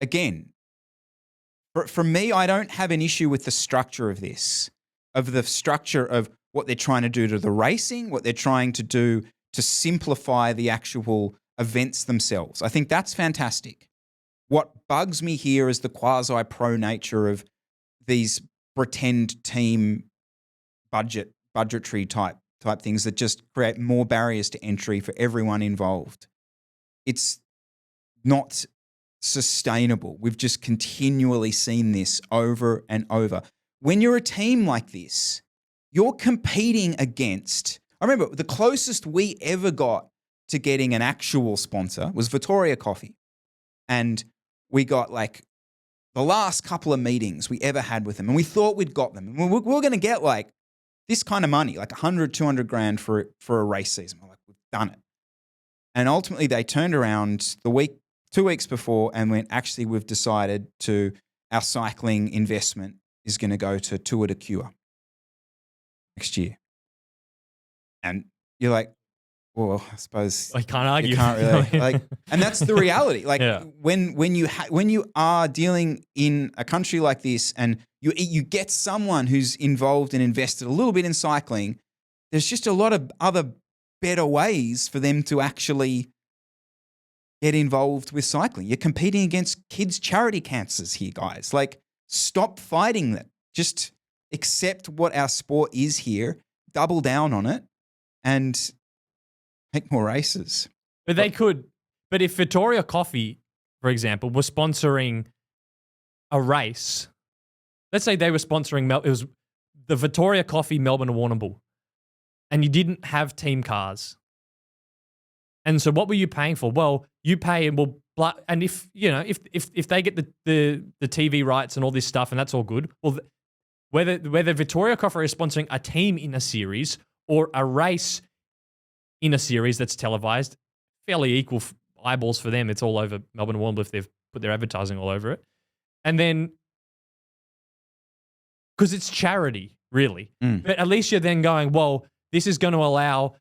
again, for me, I don't have an issue with the structure of this, of the structure of what they're trying to do to the racing, what they're trying to do to simplify the actual events themselves. I think that's fantastic. What bugs me here is the quasi-pro nature of these pretend team budgetary type things that just create more barriers to entry for everyone involved. It's not sustainable. We've just continually seen this over and over. When you're a team like this, you're competing against, I remember the closest we ever got to getting an actual sponsor was Vittoria Coffee. And we got like the last couple of meetings we ever had with them, and we thought we'd got them. And we're going to get like this kind of money, like 100, 200 grand for a race season. We're like, we've done it. And ultimately they turned around 2 weeks before and went, actually, we've decided our cycling investment is going to go to Tour de Cure next year. And you're like, well, I suppose I can't argue. You can't really and that's the reality. Like when you are dealing in a country like this, and you get someone who's involved and invested a little bit in cycling, there's just a lot of other better ways for them to actually get involved with cycling. You're competing against kids' charity cancers here, guys. Like, stop fighting that. Just accept what our sport is here, double down on it, and make more races. But they could. But if Vittoria Coffee, for example, was sponsoring a race, let's say they were sponsoring, it was the Vittoria Coffee Melbourne Warrnambool, and you didn't have team cars. And so what were you paying for? Well, you pay, and if they get the TV rights and all this stuff, and that's all good. Well, whether Vittoria Coffee is sponsoring a team in a series or a race in a series that's televised, fairly equal eyeballs for them. It's all over Melbourne Warrnambool if they've put their advertising all over it. And then, because it's charity, really. But at least you're then going, well, this is going to allow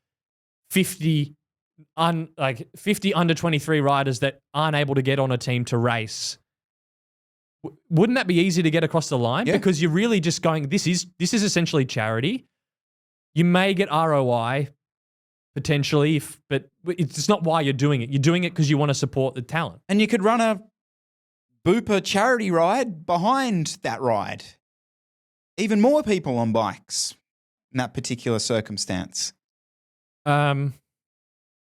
50 under 23 riders that aren't able to get on a team to race. Wouldn't that be easy to get across the line? Yeah. Because you're really just going, this is essentially charity. You may get ROI potentially, but it's not why you're doing it. You're doing it because you want to support the talent. And you could run a Booper charity ride behind that ride. Even more people on bikes in that particular circumstance.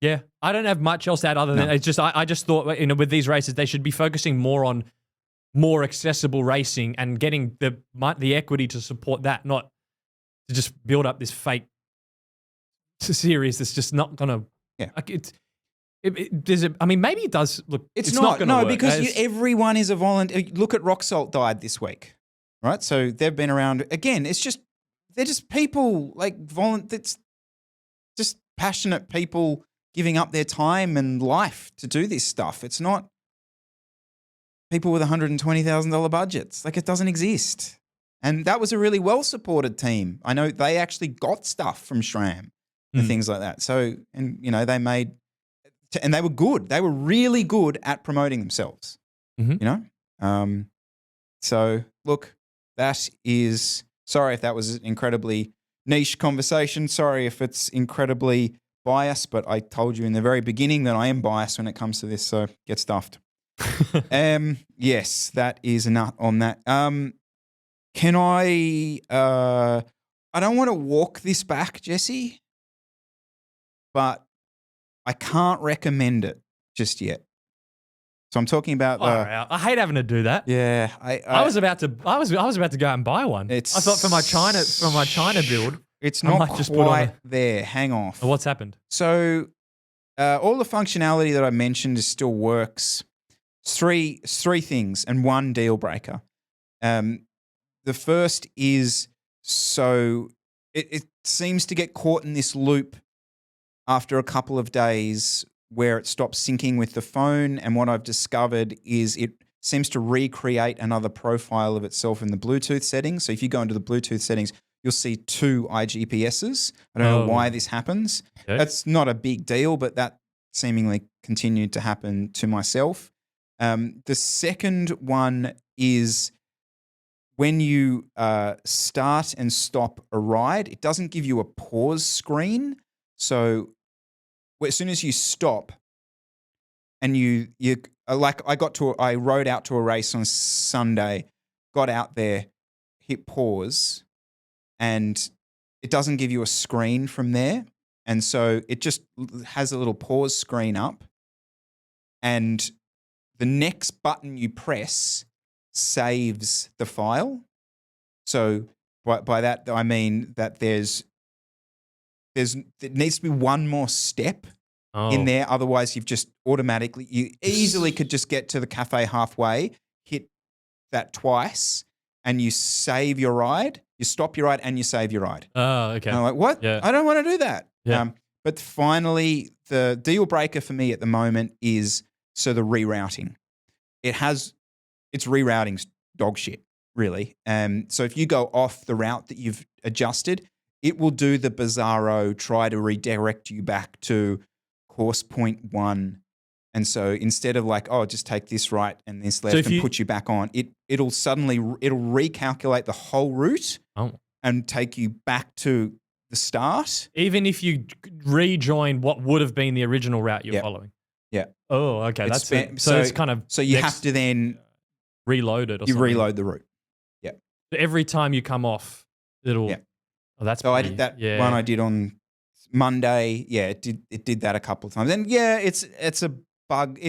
Yeah, I don't have much else to add other than it's just I just thought with these races they should be focusing more on more accessible racing and getting the equity to support that, not to just build up this fake series that's just not gonna. Yeah, like maybe it does. Look, it's not gonna work. because everyone is a volunteer. Look at Rock Salt died this week, right? So they've been around again. They're just people like it's just passionate people giving up their time and life to do this stuff. It's not people with $120,000 budgets. Like, it doesn't exist. And that was a really well-supported team. I know they actually got stuff from SRAM and things like that. So, and they made, and they were good. They were really good at promoting themselves, So look, sorry if that was an incredibly niche conversation. Sorry if it's incredibly biased, but I told you in the very beginning that I am biased when it comes to this, so get stuffed. Yes, that is a nut on that. Can I don't want to walk this back, Jesse, but I can't recommend it just yet. So I'm talking about I hate having to do that. Yeah, I was about to go out and buy one. I thought for my China build. It's not quite there. Hang off. What's happened? So all the functionality that I mentioned still works. Three things and one deal breaker. The first is it seems to get caught in this loop after a couple of days where it stops syncing with the phone. And what I've discovered is it seems to recreate another profile of itself in the Bluetooth settings. So if you go into the Bluetooth settings, you'll see 2 iGPSs. I don't know why this happens. Okay. That's not a big deal, but that seemingly continued to happen to myself. The second one is when you start and stop a ride, it doesn't give you a pause screen. So as soon as you stop and you like I rode out to a race on Sunday, got out there, hit pause, and it doesn't give you a screen from there. And so it just has a little pause screen up, and the next button you press saves the file. So by that, I mean that there needs to be one more step in there. Otherwise, you easily could just get to the cafe halfway, hit that twice, and you save your ride. You stop your ride and you save your ride. Oh, okay. And I'm like, what? Yeah. I don't want to do that. Yeah. But finally, the deal breaker for me at the moment is the rerouting. It's rerouting's dog shit, really. So if you go off the route that you've adjusted, it will do the bizarro, try to redirect you back to course point 1. And so instead of like, just take this right and this left and put you back on, it'll recalculate the whole route and take you back to the start. Even if you rejoin what would have been the original route you're Yeah. following. Yeah. Oh, okay. It's So it's kind of so you have to then reload it or you something. reload the route. Yeah. Every time you come off, it'll. Yeah. Oh, that's So I pretty, did that one I did on Monday. Yeah, it did that a couple of times. And yeah, it's a bug.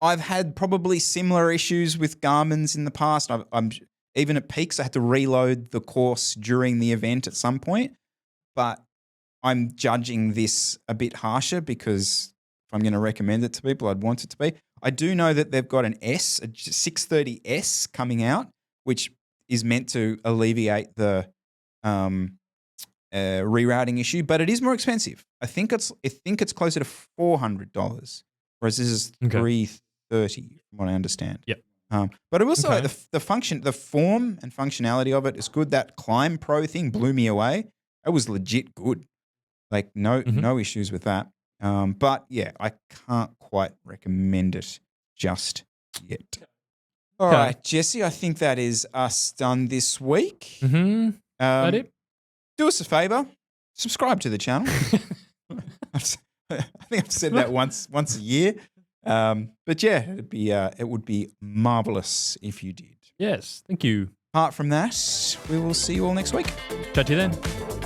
I've had probably similar issues with Garmin's in the past. I'm even at peaks I had to reload the course during the event at some point, but I'm judging this a bit harsher because if I'm going to recommend it to people, I'd want it to be. I do know that they've got a 630S coming out, which is meant to alleviate the rerouting issue, but it is more expensive. I think it's closer to $400, whereas this is $330, from what I understand. Yep. But it also the form and functionality of it is good. That Climb Pro thing blew me away. It was legit good. Like no issues with that. But yeah, I can't quite recommend it just yet. All right, Jesse, I think that is us done this week. Mm-hmm. That it? Do us a favor, subscribe to the channel. I think I've said that once a year. But yeah, it would be marvelous if you did. Yes, thank you. Apart from that, we will see you all next week. Chat to you then.